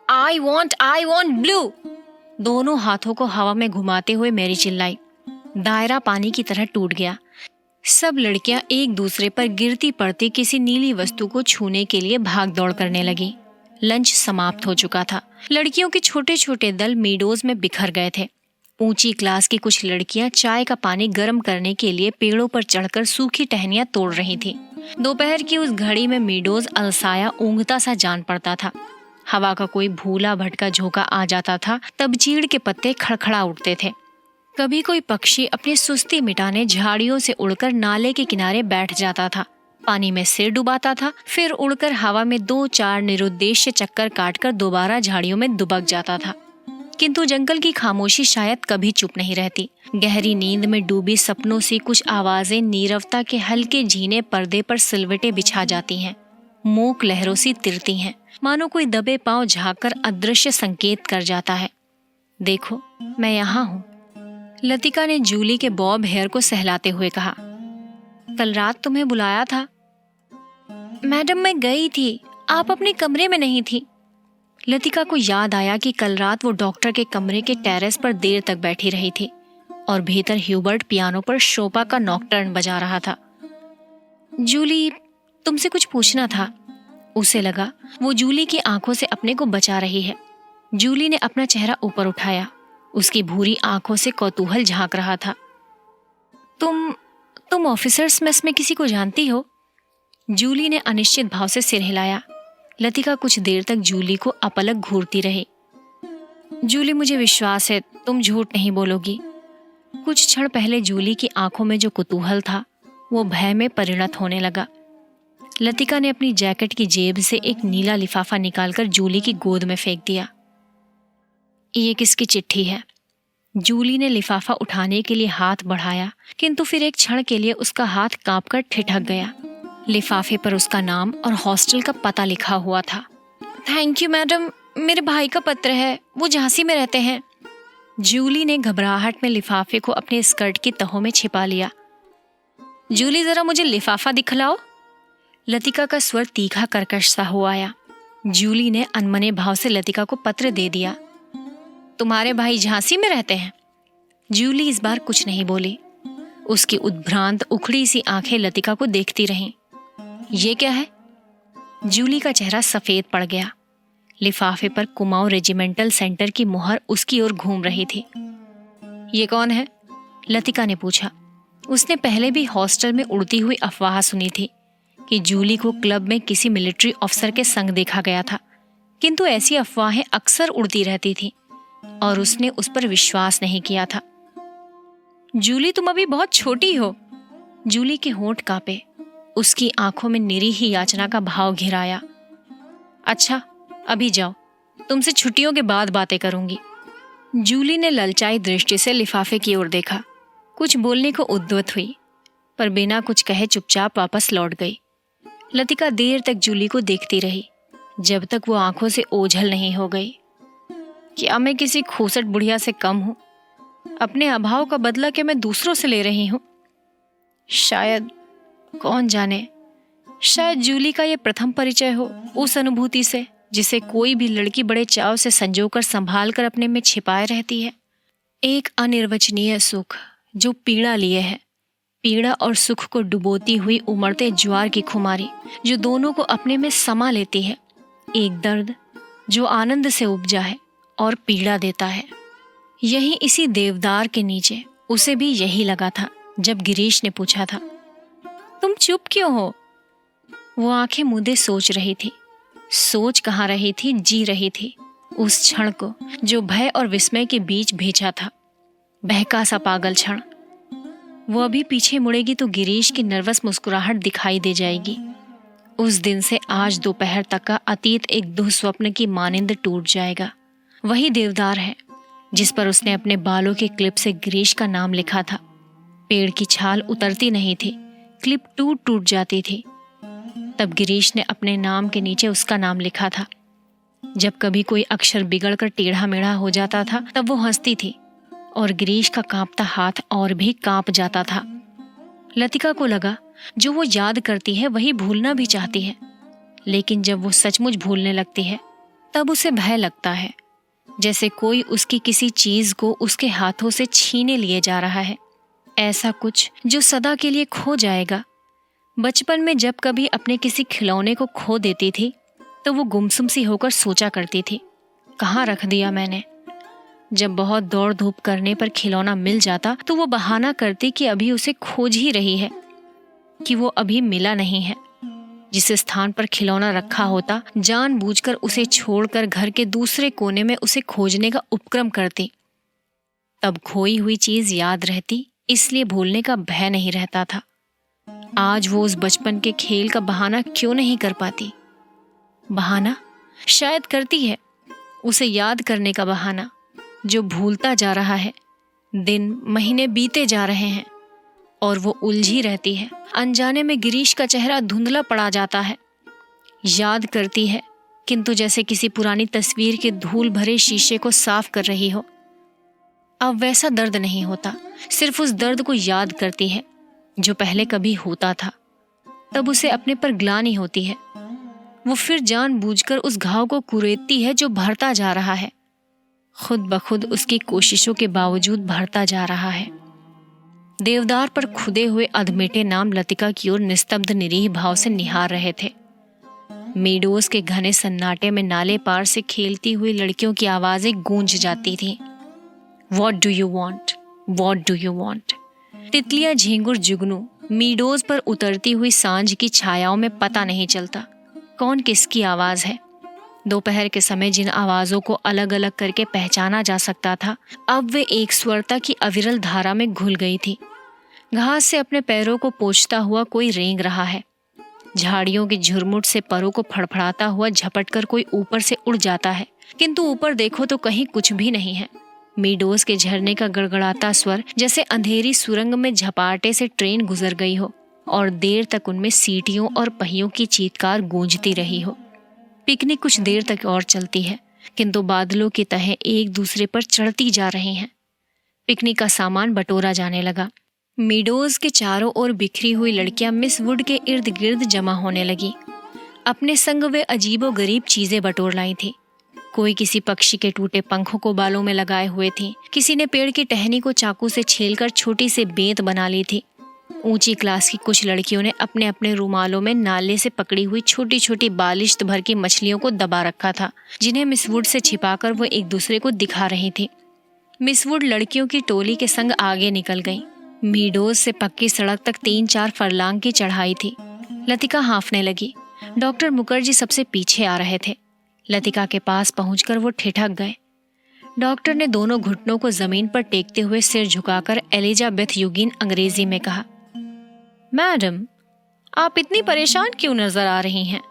I want blue. दोनों हाथों को हवा में घुमाते हुए मैरी चिल्लाई। दायरा पानी की तरह टूट गया। सब लड़कियां एक दूसरे पर गिरती पड़ती किसी नीली वस्तु को छूने के लिए भाग दौड़ करने लगी। लंच समाप्त हो चुका था। लड़कियों के छोटे छोटे दल मीडोज में बिखर गए थे। ऊंची क्लास की कुछ लड़कियां चाय का पानी गर्म करने के लिए पेड़ों पर चढ़कर सूखी टहनियां तोड़ रही थी। दोपहर की उस घड़ी में मीडोज अलसाया ऊँघता सा जान पड़ता था। हवा का कोई भूला भटका झोंका आ जाता था तब चीड़ के पत्ते खड़खड़ा उठते थे। कभी कोई पक्षी अपनी सुस्ती मिटाने झाड़ियों से उड़कर नाले के किनारे बैठ जाता था, पानी में सिर डुबाता था, फिर उड़कर हवा में 2-4 निरुद्देश्य चक्कर काटकर दोबारा झाड़ियों में दुबक जाता था। किंतु जंगल की खामोशी शायद कभी चुप नहीं रहती। गहरी नींद में डूबी सपनों से कुछ आवाजें नीरवता के हल्के झीने पर्दे पर सिलवटें बिछा जाती हैं, मूक लहरों सी तिरती हैं, मानो कोई दबे पांव झांककर अदृश्य संकेत कर जाता है, देखो मैं यहाँ हूँ। लतिका ने जूली के बॉब हेयर को सहलाते हुए कहा। कल रात तुम्हें बुलाया था। मैडम मैं गई थी, आप अपने कमरे में नहीं थी। लतिका को याद आया कि कल रात वो डॉक्टर के कमरे के टेरेस पर देर तक बैठी रही थी और भीतर ह्यूबर्ट पियानो पर शोपा का नॉकटर्न बजा रहा था। जूली, तुमसे कुछ पूछना था। उसे लगा वो जूली की आंखों से अपने को बचा रही है। जूली ने अपना चेहरा ऊपर उठाया। उसकी भूरी आंखों से कौतूहल झांक रहा था। तुम ऑफिसर्स मेस में किसी को जानती हो? जूली ने अनिश्चित भाव से सिर हिलाया। लतिका कुछ देर तक जूली को अपलक घूरती रही। जूली, मुझे विश्वास है तुम झूठ नहीं बोलोगी। कुछ क्षण पहले जूली की आंखों में जो कुतूहल था वो भय में परिणत होने लगा। लतिका ने अपनी जैकेट की जेब से एक नीला लिफाफा निकालकर जूली की गोद में फेंक दिया। ये किसकी चिट्ठी है? जूली ने लिफाफा उठाने के लिए हाथ बढ़ाया, किंतु फिर एक क्षण के लिए उसका हाथ कांपकर ठिठक गया। लिफाफे पर उसका नाम और हॉस्टल का पता लिखा हुआ था। थैंक यू मैडम, मेरे भाई का पत्र है, वो झांसी में रहते हैं। जूली ने घबराहट में लिफाफे को अपने स्कर्ट की तहों में छिपा लिया। जूली, जरा मुझे लिफाफा दिखलाओ। लतिका का स्वर तीखा कर्कश सा हो आया। जूली ने अनमने भाव से लतिका को पत्र दे दिया। तुम्हारे भाई झांसी में रहते हैं? जूली इस बार कुछ नहीं बोली। उसकी उद्भ्रांत उखड़ी सी आंखें लतिका को देखती रहीं। ये क्या है? जूली का चेहरा सफेद पड़ गया। लिफाफे पर कुमाऊं रेजिमेंटल सेंटर की मुहर उसकी ओर घूम रही थी। ये कौन है? लतिका ने पूछा। उसने पहले भी हॉस्टल में उड़ती हुई अफवाह सुनी थी कि जूली को क्लब में किसी मिलिट्री अफसर के संग देखा गया था, किंतु ऐसी अफवाहें अक्सर उड़ती रहती थी और उसने उस पर विश्वास नहीं किया था। जूली, तुम अभी बहुत छोटी हो। जूली के होंठ कांपे। उसकी आंखों में निरी ही याचना का भाव घिराया। अच्छा, अभी जाओ, तुमसे छुट्टियों के बाद बातें करूंगी। जूली ने ललचाई दृष्टि से लिफाफे की ओर देखा। कुछ बोलने को उद्यत हुई, पर बिना कुछ कहे चुपचाप वापस लौट गई। लतिका देर तक जूली को देखती रही, जब तक वो आंखों से ओझल नहीं हो गई। क्या मैं किसी खूसट बुढ़िया से कम हूं? अपने अभाव का बदला क्या मैं दूसरों से ले रही हूं? शायद, कौन जाने, शायद जूली का ये प्रथम परिचय हो उस अनुभूति से जिसे कोई भी लड़की बड़े चाव से संजोकर संभाल कर अपने में छिपाए रहती है। एक अनिर्वचनीय सुख जो पीड़ा लिए है, पीड़ा और सुख को डुबोती हुई उमड़ते ज्वार की खुमारी जो दोनों को अपने में समा लेती है। एक दर्द जो आनंद से उपजा है और पीड़ा देता है। यही इसी देवदार के नीचे उसे भी यही लगा था जब गिरीश ने पूछा था, तुम चुप क्यों हो? वो आंखें मूंदे सोच रही थी। सोच कहाँ रही थी, जी रही थी उस क्षण को जो भय और विस्मय के बीच भेजा था। बहका सा पागल क्षण। वो अभी पीछे मुड़ेगी तो गिरीश की नर्वस मुस्कुराहट दिखाई दे जाएगी। उस दिन से आज दोपहर तक का अतीत एक दुःस्वप्न की मानिंद टूट जाएगा। वही देवदार है जिस पर उसने अपने बालों के क्लिप से गिरीश का नाम लिखा था। पेड़ की छाल उतरती नहीं थी, क्लिप टूट टूट जाती थी। तब गिरीश ने अपने नाम के नीचे उसका नाम लिखा था। जब कभी कोई अक्षर बिगड़कर टेढ़ा मेढ़ा हो जाता था तब वो हंसती थी और गिरीश का कांपता हाथ और भी कांप जाता था। लतिका को लगा जो वो याद करती है वही भूलना भी चाहती है, लेकिन जब वो सचमुच भूलने लगती है तब उसे भय लगता है, जैसे कोई उसकी किसी चीज को उसके हाथों से छीने लिए जा रहा है। ऐसा कुछ जो सदा के लिए खो जाएगा। बचपन में जब कभी अपने किसी खिलौने को खो देती थी तो वो गुमसुम सी होकर सोचा करती थी, कहाँ रख दिया मैंने। जब बहुत दौड़ धूप करने पर खिलौना मिल जाता तो वो बहाना करती कि अभी उसे खोज ही रही है, कि वो अभी मिला नहीं है। जिस स्थान पर खिलौना रखा होता जानबूझकर उसे छोड़कर घर के दूसरे कोने में उसे खोजने का उपक्रम करती। तब खोई हुई चीज याद रहती, इसलिए भूलने का भय नहीं रहता था। आज वो उस बचपन के खेल का बहाना क्यों नहीं कर पाती? बहाना शायद करती है, उसे याद करने का बहाना जो भूलता जा रहा है। दिन महीने बीते जा रहे हैं और वो उलझी रहती है। अनजाने में गिरीश का चेहरा धुंधला पड़ा जाता है। याद करती है, किंतु जैसे किसी पुरानी तस्वीर के धूल भरे शीशे को साफ कर रही हो। अब वैसा दर्द नहीं होता, सिर्फ उस दर्द को याद करती है जो पहले कभी होता था। तब उसे अपने पर ग्लानि होती है। वो फिर जानबूझकर उस घाव को कुरेदती है जो भरता जा रहा है, खुद ब खुद उसकी कोशिशों के बावजूद भरता जा रहा है। देवदार पर खुदे हुए अधमेटे नाम लतिका की ओर निस्तब्ध निरीह भाव से निहार रहे थे। मेडोज के घने सन्नाटे में नाले पार से खेलती हुई लड़कियों की आवाजें गूंज जाती थीं। What do you want? What do you want? तितलियां, झींगुर, जुगनू मीडोज पर उतरती हुई सांझ की छायाओं में पता नहीं चलता कौन किसकी आवाज है। दोपहर के समय जिन आवाजों को अलग अलग करके पहचाना जा सकता था, अब वे एक स्वरता की अविरल धारा में घुल गई थी। घास से अपने पैरों को पोंछता हुआ कोई रेंग रहा है। झाड़ियों के झुरमुट से परों को फड़फड़ाता हुआ झपटकर कोई ऊपर से उड़ जाता है, किंतु ऊपर देखो तो कहीं कुछ भी नहीं है। मीडोज के झरने का गड़गड़ाता स्वर जैसे अंधेरी सुरंग में झपाटे से ट्रेन गुजर गई हो और देर तक उनमें सीटियों और पहियों की चीत्कार गूंजती रही हो। पिकनिक कुछ देर तक और चलती है, किंतु बादलों की तहें एक दूसरे पर चढ़ती जा रही हैं। पिकनिक का सामान बटोरा जाने लगा। मीडोज के चारों ओर बिखरी हुई लड़कियां मिस वुड के इर्द गिर्द जमा होने लगी। अपने संग वे अजीबो गरीब चीजें बटोर लाई थी। कोई किसी पक्षी के टूटे पंखों को बालों में लगाए हुए थी, किसी ने पेड़ की टहनी को चाकू से छीलकर छोटी सी बेंत बना ली थी। ऊंची क्लास की कुछ लड़कियों ने अपने अपने रुमालों में नाले से पकड़ी हुई छोटी छोटी बालिश्त भर की मछलियों को दबा रखा था, जिन्हें मिस वुड से छिपाकर वो एक दूसरे को दिखा रही थी। मिस वुड लड़कियों की टोली के संग आगे निकल गई। मीडोज से पक्की सड़क तक 3-4 फरलांग की चढ़ाई थी। लतिका हाँफने लगी। डॉक्टर मुखर्जी सबसे पीछे आ रहे थे। लतिका के पास पहुंचकर वो ठिठक गए। डॉक्टर ने दोनों घुटनों को जमीन पर टेकते हुए सिर झुकाकर एलिजाबेथ यूगिन अंग्रेजी में कहा, मैडम, आप इतनी परेशान क्यों नजर आ रही हैं?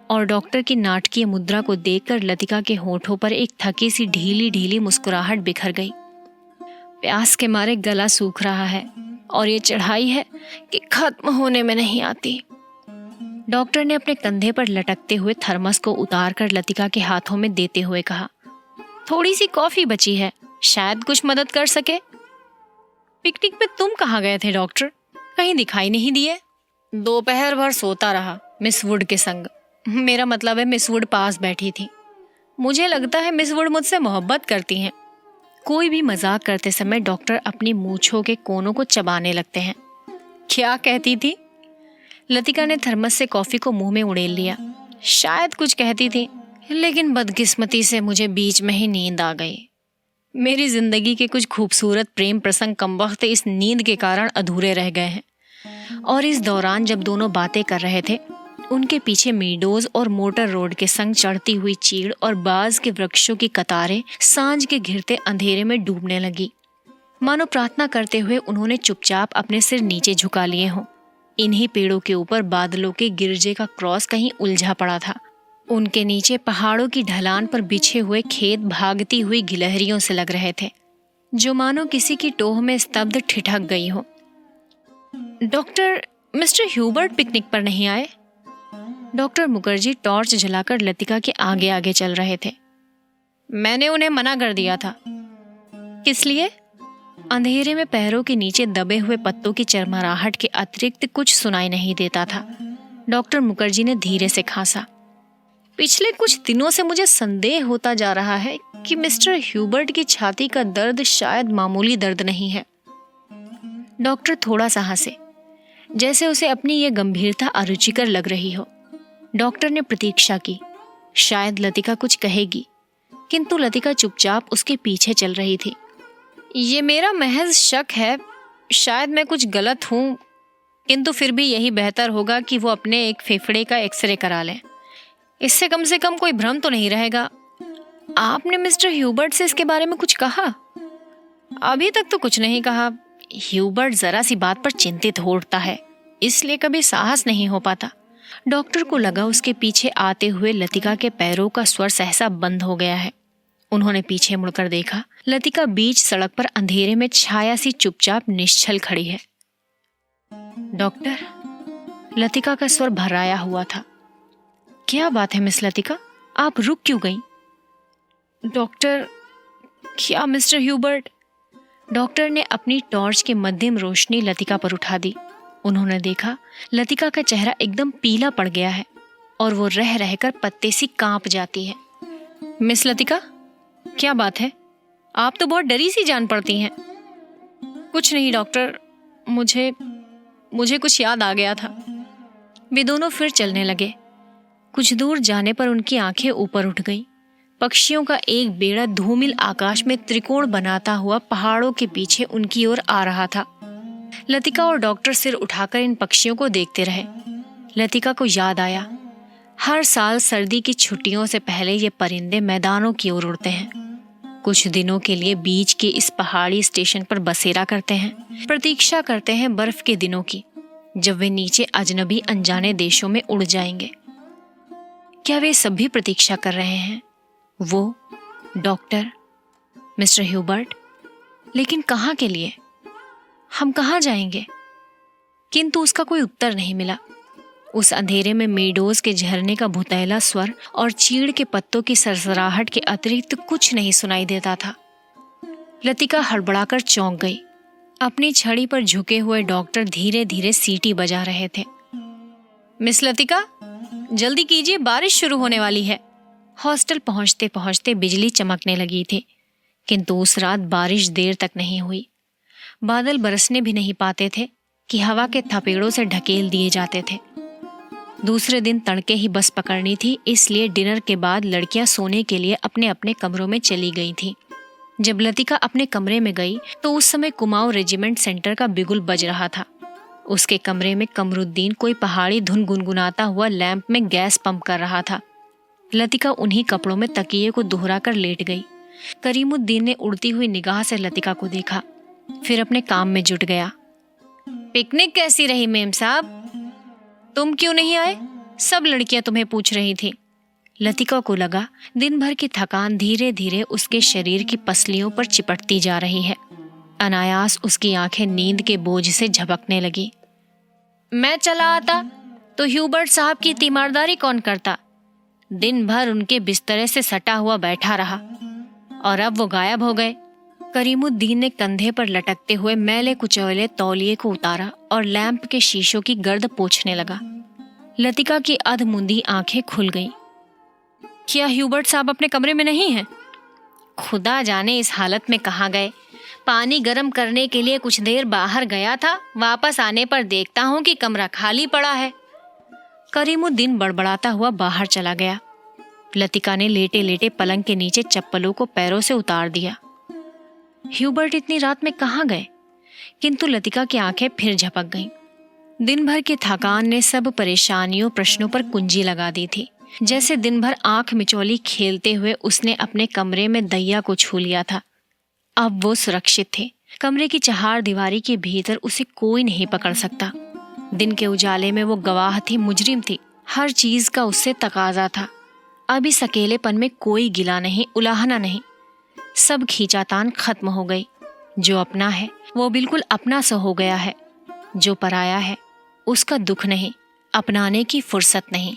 और डॉक्टर की नाटकीय मुद्रा को देखकर लतिका के होठों पर एक थकी सी ढीली ढीली मुस्कुराहट बिखर गई। प्यास के मारे गला सूख रहा है और ये चढ़ाई है कि खत्म होने में नहीं आती। डॉक्टर ने अपने कंधे पर लटकते हुए थर्मस को उतारकर लतिका के हाथों में देते हुए कहा, थोड़ी सी कॉफी बची है, शायद कुछ मदद कर सके। पिकनिक में तुम कहाँ गए थे डॉक्टर? कहीं दिखाई नहीं दिए। दोपहर भर सोता रहा मिस वुड के संग। मेरा मतलब है मिस वुड पास बैठी थी। मुझे लगता है मिस वुड मुझसे मोहब्बत करती हैं। कोई भी मजाक करते समय डॉक्टर अपनी मूंछों के कोनों को चबाने लगते हैं। क्या कहती थी? लतिका ने थर्मस से कॉफी को मुंह में उड़ेल लिया। शायद कुछ कहती थी, लेकिन बदकिस्मती से मुझे बीच में ही नींद आ गई। मेरी जिंदगी के कुछ खूबसूरत प्रेम प्रसंग कमबख्त इस नींद के कारण अधूरे रह गए हैं। और इस दौरान जब दोनों बातें कर रहे थे, उनके पीछे मीडोज और मोटर रोड के संग चढ़ती हुई चीड़ और बाज के वृक्षों की कतारें सांझ के घिरते अंधेरे में डूबने लगी। मानो प्रार्थना करते हुए उन्होंने चुपचाप अपने सिर नीचे झुका लिए हों। इन्हीं पेड़ों के ऊपर बादलों के गिरजे का क्रॉस कहीं उलझा पड़ा था। उनके नीचे पहाड़ों की ढलान पर बिछे हुए खेत भागती हुई गिलहरियों से लग रहे थे, जो मानो किसी की टोह में स्तब्ध ठिठक गई हो। डॉक्टर, मिस्टर ह्यूबर्ट पिकनिक पर नहीं आए? डॉक्टर मुखर्जी टॉर्च जलाकर लतिका के आगे आगे चल रहे थे। मैंने उन्हें मना कर दिया था। किस लिए? अंधेरे में पैरों के नीचे दबे हुए पत्तों की चरमराहट के अतिरिक्त कुछ सुनाई नहीं देता था। डॉक्टर मुखर्जी ने धीरे से खांसा। पिछले कुछ दिनों से मुझे संदेह होता जा रहा है कि मिस्टर ह्यूबर्ट की छाती का दर्द शायद मामूली दर्द नहीं है। डॉक्टर थोड़ा सा हंसे, जैसे उसे अपनी यह गंभीरता अरुचिकर लग रही हो। डॉक्टर ने प्रतीक्षा की, शायद लतिका कुछ कहेगी, किंतु लतिका चुपचाप उसके पीछे चल रही थी। ये मेरा महज शक है, शायद मैं कुछ गलत हूँ, किंतु फिर भी यही बेहतर होगा कि वो अपने एक फेफड़े का एक्सरे करा लें। इससे कम से कम कोई भ्रम तो नहीं रहेगा। आपने मिस्टर ह्यूबर्ट से इसके बारे में कुछ कहा? अभी तक तो कुछ नहीं कहा। ह्यूबर्ट जरा सी बात पर चिंतित होता है, इसलिए कभी साहस नहीं हो पाता। डॉक्टर को लगा उसके पीछे आते हुए लतिका के पैरों का स्वर सहसा बंद हो गया है। उन्होंने पीछे मुड़कर देखा। लतिका बीच सड़क पर अंधेरे में छाया सी चुपचाप निश्चल खड़ी है। डॉक्टर, लतिका का स्वर भर्राया हुआ था। क्या बात है मिस लतिका, आप रुक क्यों गई? डॉक्टर, क्या मिस्टर ह्यूबर्ट? डॉक्टर ने अपनी टॉर्च की मध्यम रोशनी लतिका पर उठा दी। उन्होंने देखा लतिका का चेहरा एकदम पीला पड़ गया है और वो रह रहकर पत्ते सी कांप जाती है। मिस लतिका, क्या बात है? आप तो बहुत डरी सी जान पड़ती हैं। कुछ नहीं डॉक्टर, मुझे कुछ याद आ गया था। वे दोनों फिर चलने लगे। कुछ दूर जाने पर उनकी आंखें ऊपर उठ गईं। पक्षियों का एक बेड़ा धूमिल आकाश में त्रिकोण बनाता हुआ पहाड़ों के पीछे उनकी ओर आ रहा था। लतिका और डॉक्टर सिर उठाकर इन पक्षियों को देखते रहे। लतिका को याद आया, हर साल सर्दी की छुट्टियों से पहले ये परिंदे मैदानों की ओर उड़ते हैं। कुछ दिनों के लिए बीच के इस पहाड़ी स्टेशन पर बसेरा करते हैं, प्रतीक्षा करते हैं बर्फ के दिनों की, जब वे नीचे अजनबी अनजाने देशों में उड़ जाएंगे। क्या वे सभी प्रतीक्षा कर रहे हैं? वो, डॉक्टर, मिस्टर ह्यूबर्ट? लेकिन कहाँ के लिए? हम कहाँ जाएंगे? किंतु उसका कोई उत्तर नहीं मिला। उस अंधेरे में मेडोज के झरने का भुतैला स्वर और चीड़ के पत्तों की सरसराहट के अतिरिक्त कुछ नहीं सुनाई देता था। लतिका हड़बड़ाकर चौंक गई। अपनी छड़ी पर झुके हुए डॉक्टर धीरे धीरे सीटी बजा रहे थे। मिस लतिका, जल्दी कीजिए, बारिश शुरू होने वाली है। हॉस्टल पहुंचते पहुंचते बिजली चमकने लगी थी, किंतु उस रात बारिश देर तक नहीं हुई। बादल बरसने भी नहीं पाते थे कि हवा के थपेड़ों से ढकेल दिए जाते थे। दूसरे दिन तड़के ही बस पकड़नी थी, इसलिए डिनर के बाद लड़कियां सोने के लिए अपने अपने कमरों में चली गई थीं। जब लतिका अपने कमरे में गई तो उस समय कुमाऊं रेजिमेंट सेंटर का बिगुल बज रहा था। उसके कमरे में कमरुद्दीन कोई पहाड़ी धुन गुनगुनाता हुआ लैंप में गैस पंप कर रहा था। लतिका उन्हीं कपड़ों में तकिए को दोहरा कर लेट गई। करीमुद्दीन ने उड़ती हुई निगाह से लतिका को देखा, फिर अपने काम में जुट गया। पिकनिक कैसी रही मेम साहब? तुम क्यों नहीं आए? सब लड़कियां तुम्हें पूछ रही थी। लतिका को लगा दिन भर की थकान धीरे धीरे उसके शरीर की पसलियों पर चिपटती जा रही है। अनायास उसकी आंखें नींद के बोझ से झपकने लगी। मैं चला आता तो ह्यूबर्ट साहब की तीमारदारी कौन करता? दिन भर उनके बिस्तरे से सटा हुआ बैठा रहा और अब वो गायब हो गए। करीमुद्दीन ने कंधे पर लटकते हुए मैले कुचैले तौलिए को उतारा और लैंप के शीशों की गर्द पोंछने लगा। लतिका की अधमुंदी आंखें खुल गईं। क्या ह्यूबर्ट साहब अपने कमरे में नहीं हैं? खुदा जाने इस हालत में कहाँ गए। पानी गर्म करने के लिए कुछ देर बाहर गया था, वापस आने पर देखता हूँ कि कमरा खाली पड़ा है। करीमुद्दीन बड़बड़ाता हुआ बाहर चला गया। लतिका ने लेटे लेटे पलंग के नीचे चप्पलों को पैरों से उतार दिया। ह्यूबर्ट इतनी रात में कहाँ गए? किंतु लतिका की आंखें फिर झपक गईं। दिन भर की थकान ने सब परेशानियों प्रश्नों पर कुंजी लगा दी थी। जैसे दिन भर आंख मिचौली खेलते हुए उसने अपने कमरे में दैया को छू लिया था। अब वो सुरक्षित थे। कमरे की चहार दीवारी के भीतर उसे कोई नहीं पकड़ सकता। दिन के उजाले में वो गवाह थी, मुजरिम थी। हर चीज का उससे तकाजा था। अब इस अकेलेपन में कोई गिला नहीं, उलाहना नहीं। सब खींचातान खत्म हो गई। जो अपना है वो बिल्कुल अपना सा हो गया है। जो पराया है उसका दुख नहीं, अपनाने की फुर्सत नहीं।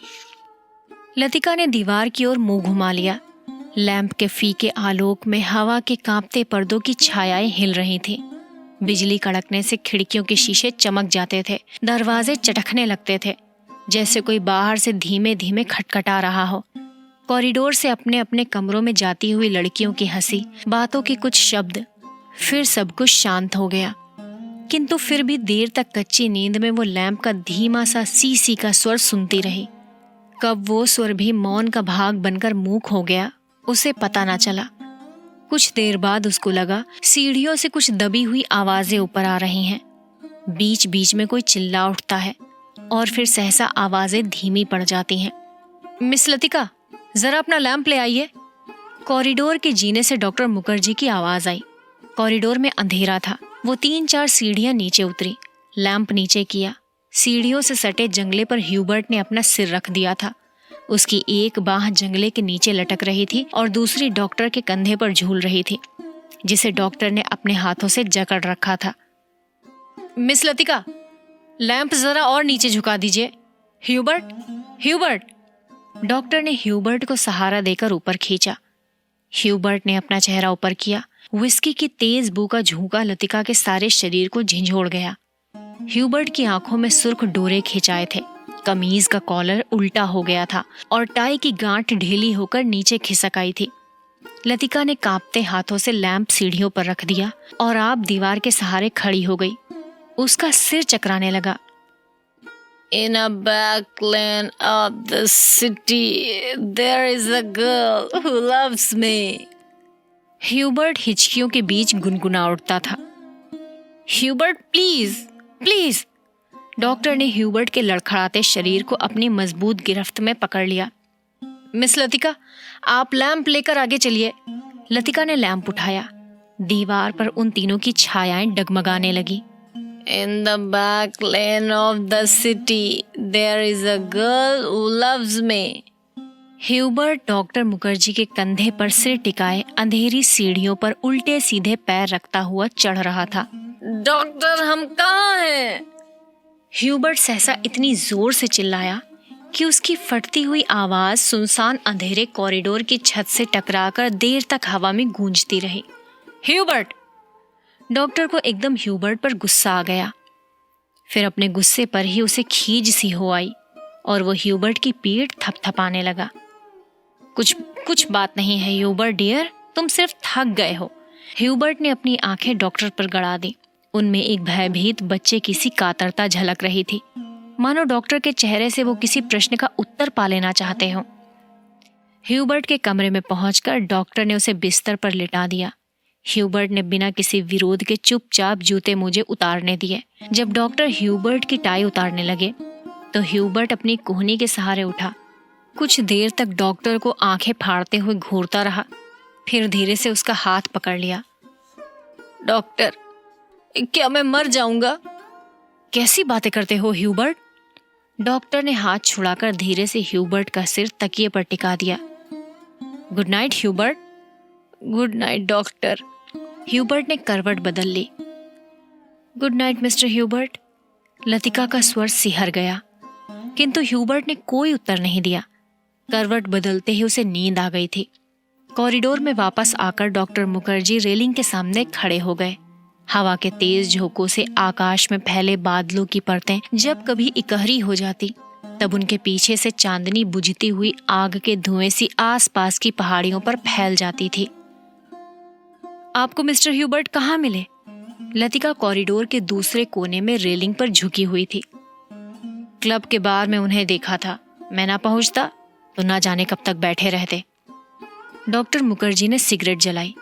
लतिका ने दीवार की ओर मुंह घुमा लिया। लैंप के फीके आलोक में हवा के कांपते पर्दों की छायाएं हिल रही थीं। बिजली कड़कने से खिड़कियों के शीशे चमक जाते थे, दरवाजे चटकने लगते थे, जैसे कोई बाहर से धीमे धीमे खटखटा रहा हो। कॉरिडोर से अपने अपने कमरों में जाती हुई लड़कियों की हंसी, बातों के कुछ शब्द, फिर सब कुछ शांत हो गया। किंतु फिर भी देर तक कच्ची नींद में वो लैंप का धीमा सा सी सी का स्वर सुनती रही। कब वो स्वर भी मौन का भाग बनकर मूक हो गया, उसे पता न चला। कुछ देर बाद उसको लगा सीढ़ियों से कुछ दबी हुई आवाजें ऊपर आ रही हैं। बीच बीच में कोई चिल्ला उठता है और फिर सहसा आवाजें धीमी पड़ जाती हैं। मिस लतिका, जरा अपना लैंप ले आइए। कॉरिडोर के जीने से डॉक्टर मुखर्जी की आवाज आई। कॉरिडोर में अंधेरा था। वो 3-4 सीढ़ियां नीचे उतरी, लैंप नीचे किया। सीढ़ियों से सटे जंगले पर ह्यूबर्ट ने अपना सिर रख दिया था। उसकी एक बाह जंगले के नीचे लटक रही थी और दूसरी डॉक्टर के कंधे पर झूल रही थी, जिसे डॉक्टर ने अपने हाथों से जकड़ रखा था। मिस लतिका, लैंप जरा और नीचे झुका दीजिए। Hubert, Hubert. डॉक्टर ने ह्यूबर्ट को सहारा देकर ऊपर खींचा। ह्यूबर्ट ने अपना चेहरा ऊपर किया। विस्की की तेज बू का झोंका लतिका के सारे शरीर को झंझोड़ गया। ह्यूबर्ट की आंखों में सुर्ख डोरे खिंचाए थे, कमीज का कॉलर उल्टा हो गया था और टाई की गांठ ढीली होकर नीचे खिसक आई थी। लतिका ने कांपते हाथों से लैंप सीढ़ियों पर रख दिया और आप दीवार के सहारे खड़ी हो गई। उसका सिर चकराने लगा। In a back lane of the city, there is a girl who loves me. Hubert हिचकियों के बीच गुनगुना उठता था। Hubert please please. डॉक्टर ने ह्यूबर्ट के लड़खड़ाते शरीर को अपनी मजबूत गिरफ्त में पकड़ लिया। मिस लतिका, आप लैंप लेकर आगे चलिए। लतिका ने लैंप उठाया। दीवार पर उन तीनों की छायाएं डगमगाने लगी। In the back lane of the city, there is a girl who loves me. Hubert doctor Mukherjee के कंधे पर सिर टिकाए अंधेरी सीढ़ियों पर उल्टे सीधे पैर रखता हुआ चढ़ रहा था। डॉक्टर, हम कहाँ हैं? ह्यूबर्ट सहसा इतनी जोर से चिल्लाया कि उसकी फटती हुई आवाज सुनसान अंधेरे कॉरिडोर की छत से टकराकर देर तक हवा में गूंजती रही। ह्यूबर्ट! डॉक्टर को एकदम ह्यूबर्ट पर गुस्सा आ गया। फिर अपने गुस्से पर ही उसे खीज सी हो आई और वो ह्यूबर्ट की पीठ थपथपाने लगा। कुछ बात नहीं है ह्यूबर्ट डियर, तुम सिर्फ थक गए हो। ह्यूबर्ट ने अपनी आंखें डॉक्टर पर गड़ा दी। उनमें एक भयभीत बच्चे की सी कातरता झलक रही थी, मानो डॉक्टर के चेहरे से वो किसी प्रश्न का उत्तर पा लेना चाहते हो। ह्यूबर्ट के कमरे में पहुंचकर डॉक्टर ने उसे बिस्तर पर लिटा दिया। ह्यूबर्ट ने बिना किसी विरोध के चुपचाप जूते मोजे उतारने दिए। जब डॉक्टर ह्यूबर्ट की टाई उतारने लगे तो ह्यूबर्ट अपनी कोहनी के सहारे उठा। कुछ देर तक डॉक्टर को आंखें फाड़ते हुए घूरता रहा, फिर धीरे से उसका हाथ पकड़ लिया। डॉक्टर, क्या मैं मर जाऊंगा? कैसी बातें करते हो ह्यूबर्ट? डॉक्टर ने हाथ छुड़ाकर धीरे से ह्यूबर्ट का सिर तकिए पर टिका दिया। Good night Hubert. Good night doctor. Hubert ने करवट बदल ली। Good night mister Hubert. Latika का स्वर सिहर गया, किंतु ह्यूबर्ट ने कोई उत्तर नहीं दिया। करवट बदलते ही उसे नींद आ गई थी। कॉरिडोर में वापस आकर डॉक्टर मुखर्जी रेलिंग के सामने खड़े हो गए। हवा के तेज झोंकों से आकाश में फैले बादलों की परतें जब कभी इकहरी हो जाती, तब उनके पीछे से चांदनी बुझती हुई आग के धुएं सी आसपास की पहाड़ियों पर फैल जाती थी। आपको मिस्टर ह्यूबर्ट कहाँ मिले? लतिका कॉरिडोर के दूसरे कोने में रेलिंग पर झुकी हुई थी। क्लब के बार में उन्हें देखा था। मैं ना पहुंचता तो ना जाने कब तक बैठे रहते। डॉक्टर मुखर्जी ने सिगरेट जलाई।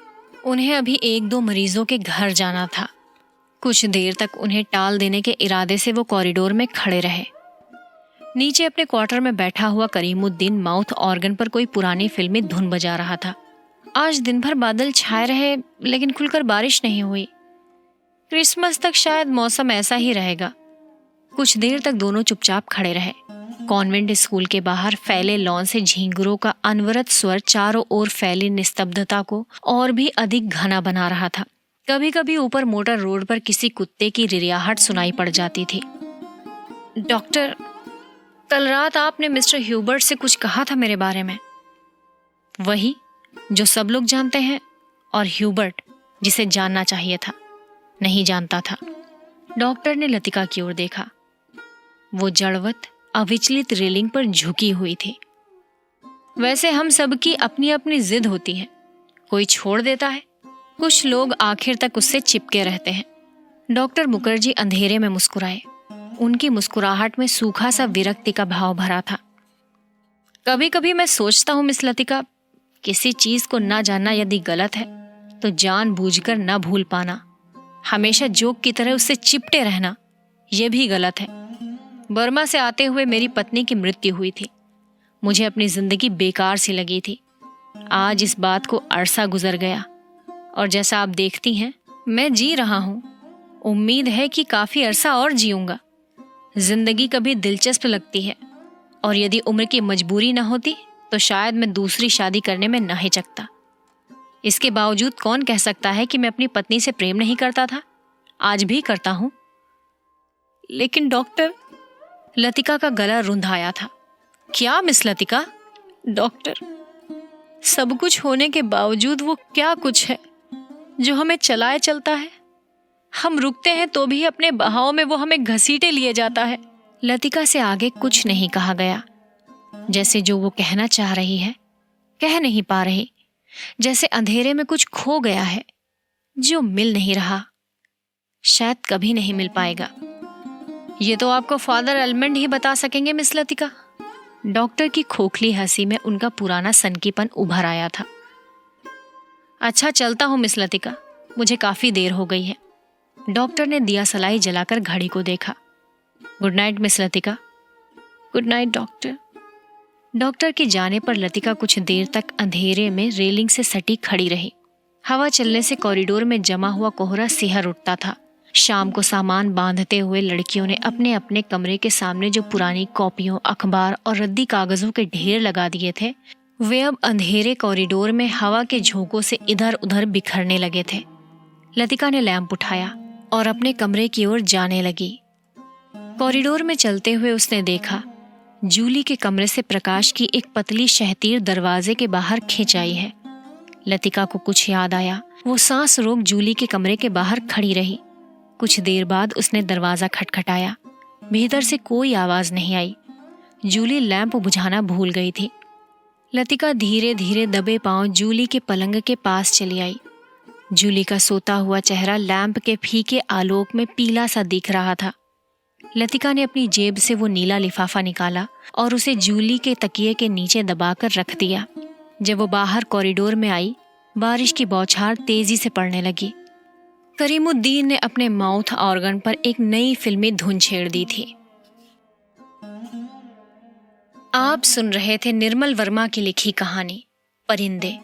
उन्हें अभी 1-2 मरीजों के घर जाना था। कुछ देर तक उन्हें टाल देने के इरादे से वो कॉरिडोर में खड़े रहे। नीचे अपने क्वार्टर में बैठा हुआ करीमुद्दीन माउथ ऑर्गन पर कोई पुरानी फिल्मी धुन बजा रहा था। आज दिन भर बादल छाए रहे लेकिन खुलकर बारिश नहीं हुई। क्रिसमस तक शायद मौसम ऐसा ही रहेगा। कुछ देर तक दोनों चुपचाप खड़े रहे। कॉन्वेंट स्कूल के बाहर फैले लॉन से झींगुरों का अनवरत स्वर चारों ओर फैली निस्तब्धता को और भी अधिक घना बना रहा था। कभी कभी ऊपर मोटर रोड पर किसी कुत्ते की रिरियाहट सुनाई पड़ जाती थी। डॉक्टर, कल रात आपने मिस्टर ह्यूबर्ट से कुछ कहा था मेरे बारे में, वही जो सब लोग जानते हैं, और ह्यूबर्ट जिसे जानना चाहिए था नहीं जानता था। डॉक्टर ने लतिका की ओर देखा। वो जड़वत अविचलित रेलिंग पर झुकी हुई थी। वैसे हम सबकी अपनी अपनी जिद होती है, कोई छोड़ देता है, कुछ लोग आखिर तक उससे चिपके रहते हैं। डॉक्टर मुखर्जी अंधेरे में मुस्कुराए। उनकी मुस्कुराहट में सूखा सा विरक्ति का भाव भरा था। कभी कभी मैं सोचता हूँ मिस लतिका, किसी चीज को ना जानना यदि गलत है तो जानबूझकर ना भूल पाना, हमेशा जोक की तरह उससे चिपटे रहना, यह भी गलत है। बर्मा से आते हुए मेरी पत्नी की मृत्यु हुई थी। मुझे अपनी जिंदगी बेकार सी लगी थी। आज इस बात को अरसा गुजर गया और जैसा आप देखती हैं मैं जी रहा हूँ। उम्मीद है कि काफी अरसा और जीऊंगा। जिंदगी कभी दिलचस्प लगती है और यदि उम्र की मजबूरी न होती तो शायद मैं दूसरी शादी करने में न हिचकता। इसके बावजूद कौन कह सकता है कि मैं अपनी पत्नी से प्रेम नहीं करता था? आज भी करता हूं। लेकिन डॉक्टर, लतिका का गला रुंधाया था। क्या मिस लतिका? डॉक्टर, सब कुछ होने के बावजूद वो क्या कुछ है जो हमें चलाए चलता है। हम रुकते हैं तो भी अपने बहाव में वो हमें घसीटे लिए जाता है। लतिका से आगे कुछ नहीं कहा गया। जैसे जो वो कहना चाह रही है कह नहीं पा रही, जैसे अंधेरे में कुछ खो गया है जो मिल नहीं रहा, शायद कभी नहीं मिल पाएगा। ये तो आपको फादर एलमंड ही बता सकेंगे मिस लतिका। डॉक्टर की खोखली हंसी में उनका पुराना सनकीपन उभर आया था। अच्छा चलता हूं मिस लतिका, मुझे काफी देर हो गई है। डॉक्टर ने दिया सलाई जलाकर घड़ी को देखा। Good night miss Latika. Good night doctor. Doctor के जाने पर लतिका कुछ देर तक अंधेरे में रेलिंग से सटी खड़ी रही। हवा चलने से कॉरिडोर में जमा हुआ कोहरा सिहर उठता था। शाम को सामान बांधते हुए लड़कियों ने अपने अपने कमरे के सामने जो पुरानी कॉपियों, अखबार और रद्दी कागजों के ढेर लगा दिए थे, वे अब अंधेरे कॉरिडोर में हवा के झोंकों से इधर उधर बिखरने लगे थे। लतिका ने लैंप उठाया और अपने कमरे की ओर जाने लगी। कॉरिडोर में चलते हुए उसने देखा जूली के कमरे से प्रकाश की एक पतली शहतीर दरवाजे के बाहर खिंच आई है। लतिका को कुछ याद आया। वो सांस रोक जूली के कमरे के बाहर खड़ी रही। कुछ देर बाद उसने दरवाजा खटखटाया। भीतर से कोई आवाज नहीं आई। जूली लैंप बुझाना भूल गई थी। लतिका धीरे धीरे दबे पांव जूली के पलंग के पास चली आई। जूली का सोता हुआ चेहरा लैंप के फीके आलोक में पीला सा दिख रहा था। लतिका ने अपनी जेब से वो नीला लिफाफा निकाला और उसे जूली के तकिए के नीचे दबाकर रख दिया। जब वो बाहर कॉरिडोर में आई, बारिश की बौछार तेजी से पड़ने लगी। करीमुद्दीन ने अपने माउथ ऑर्गन पर एक नई फिल्मी धुन छेड़ दी थी। आप सुन रहे थे निर्मल वर्मा की लिखी कहानी परिंदे।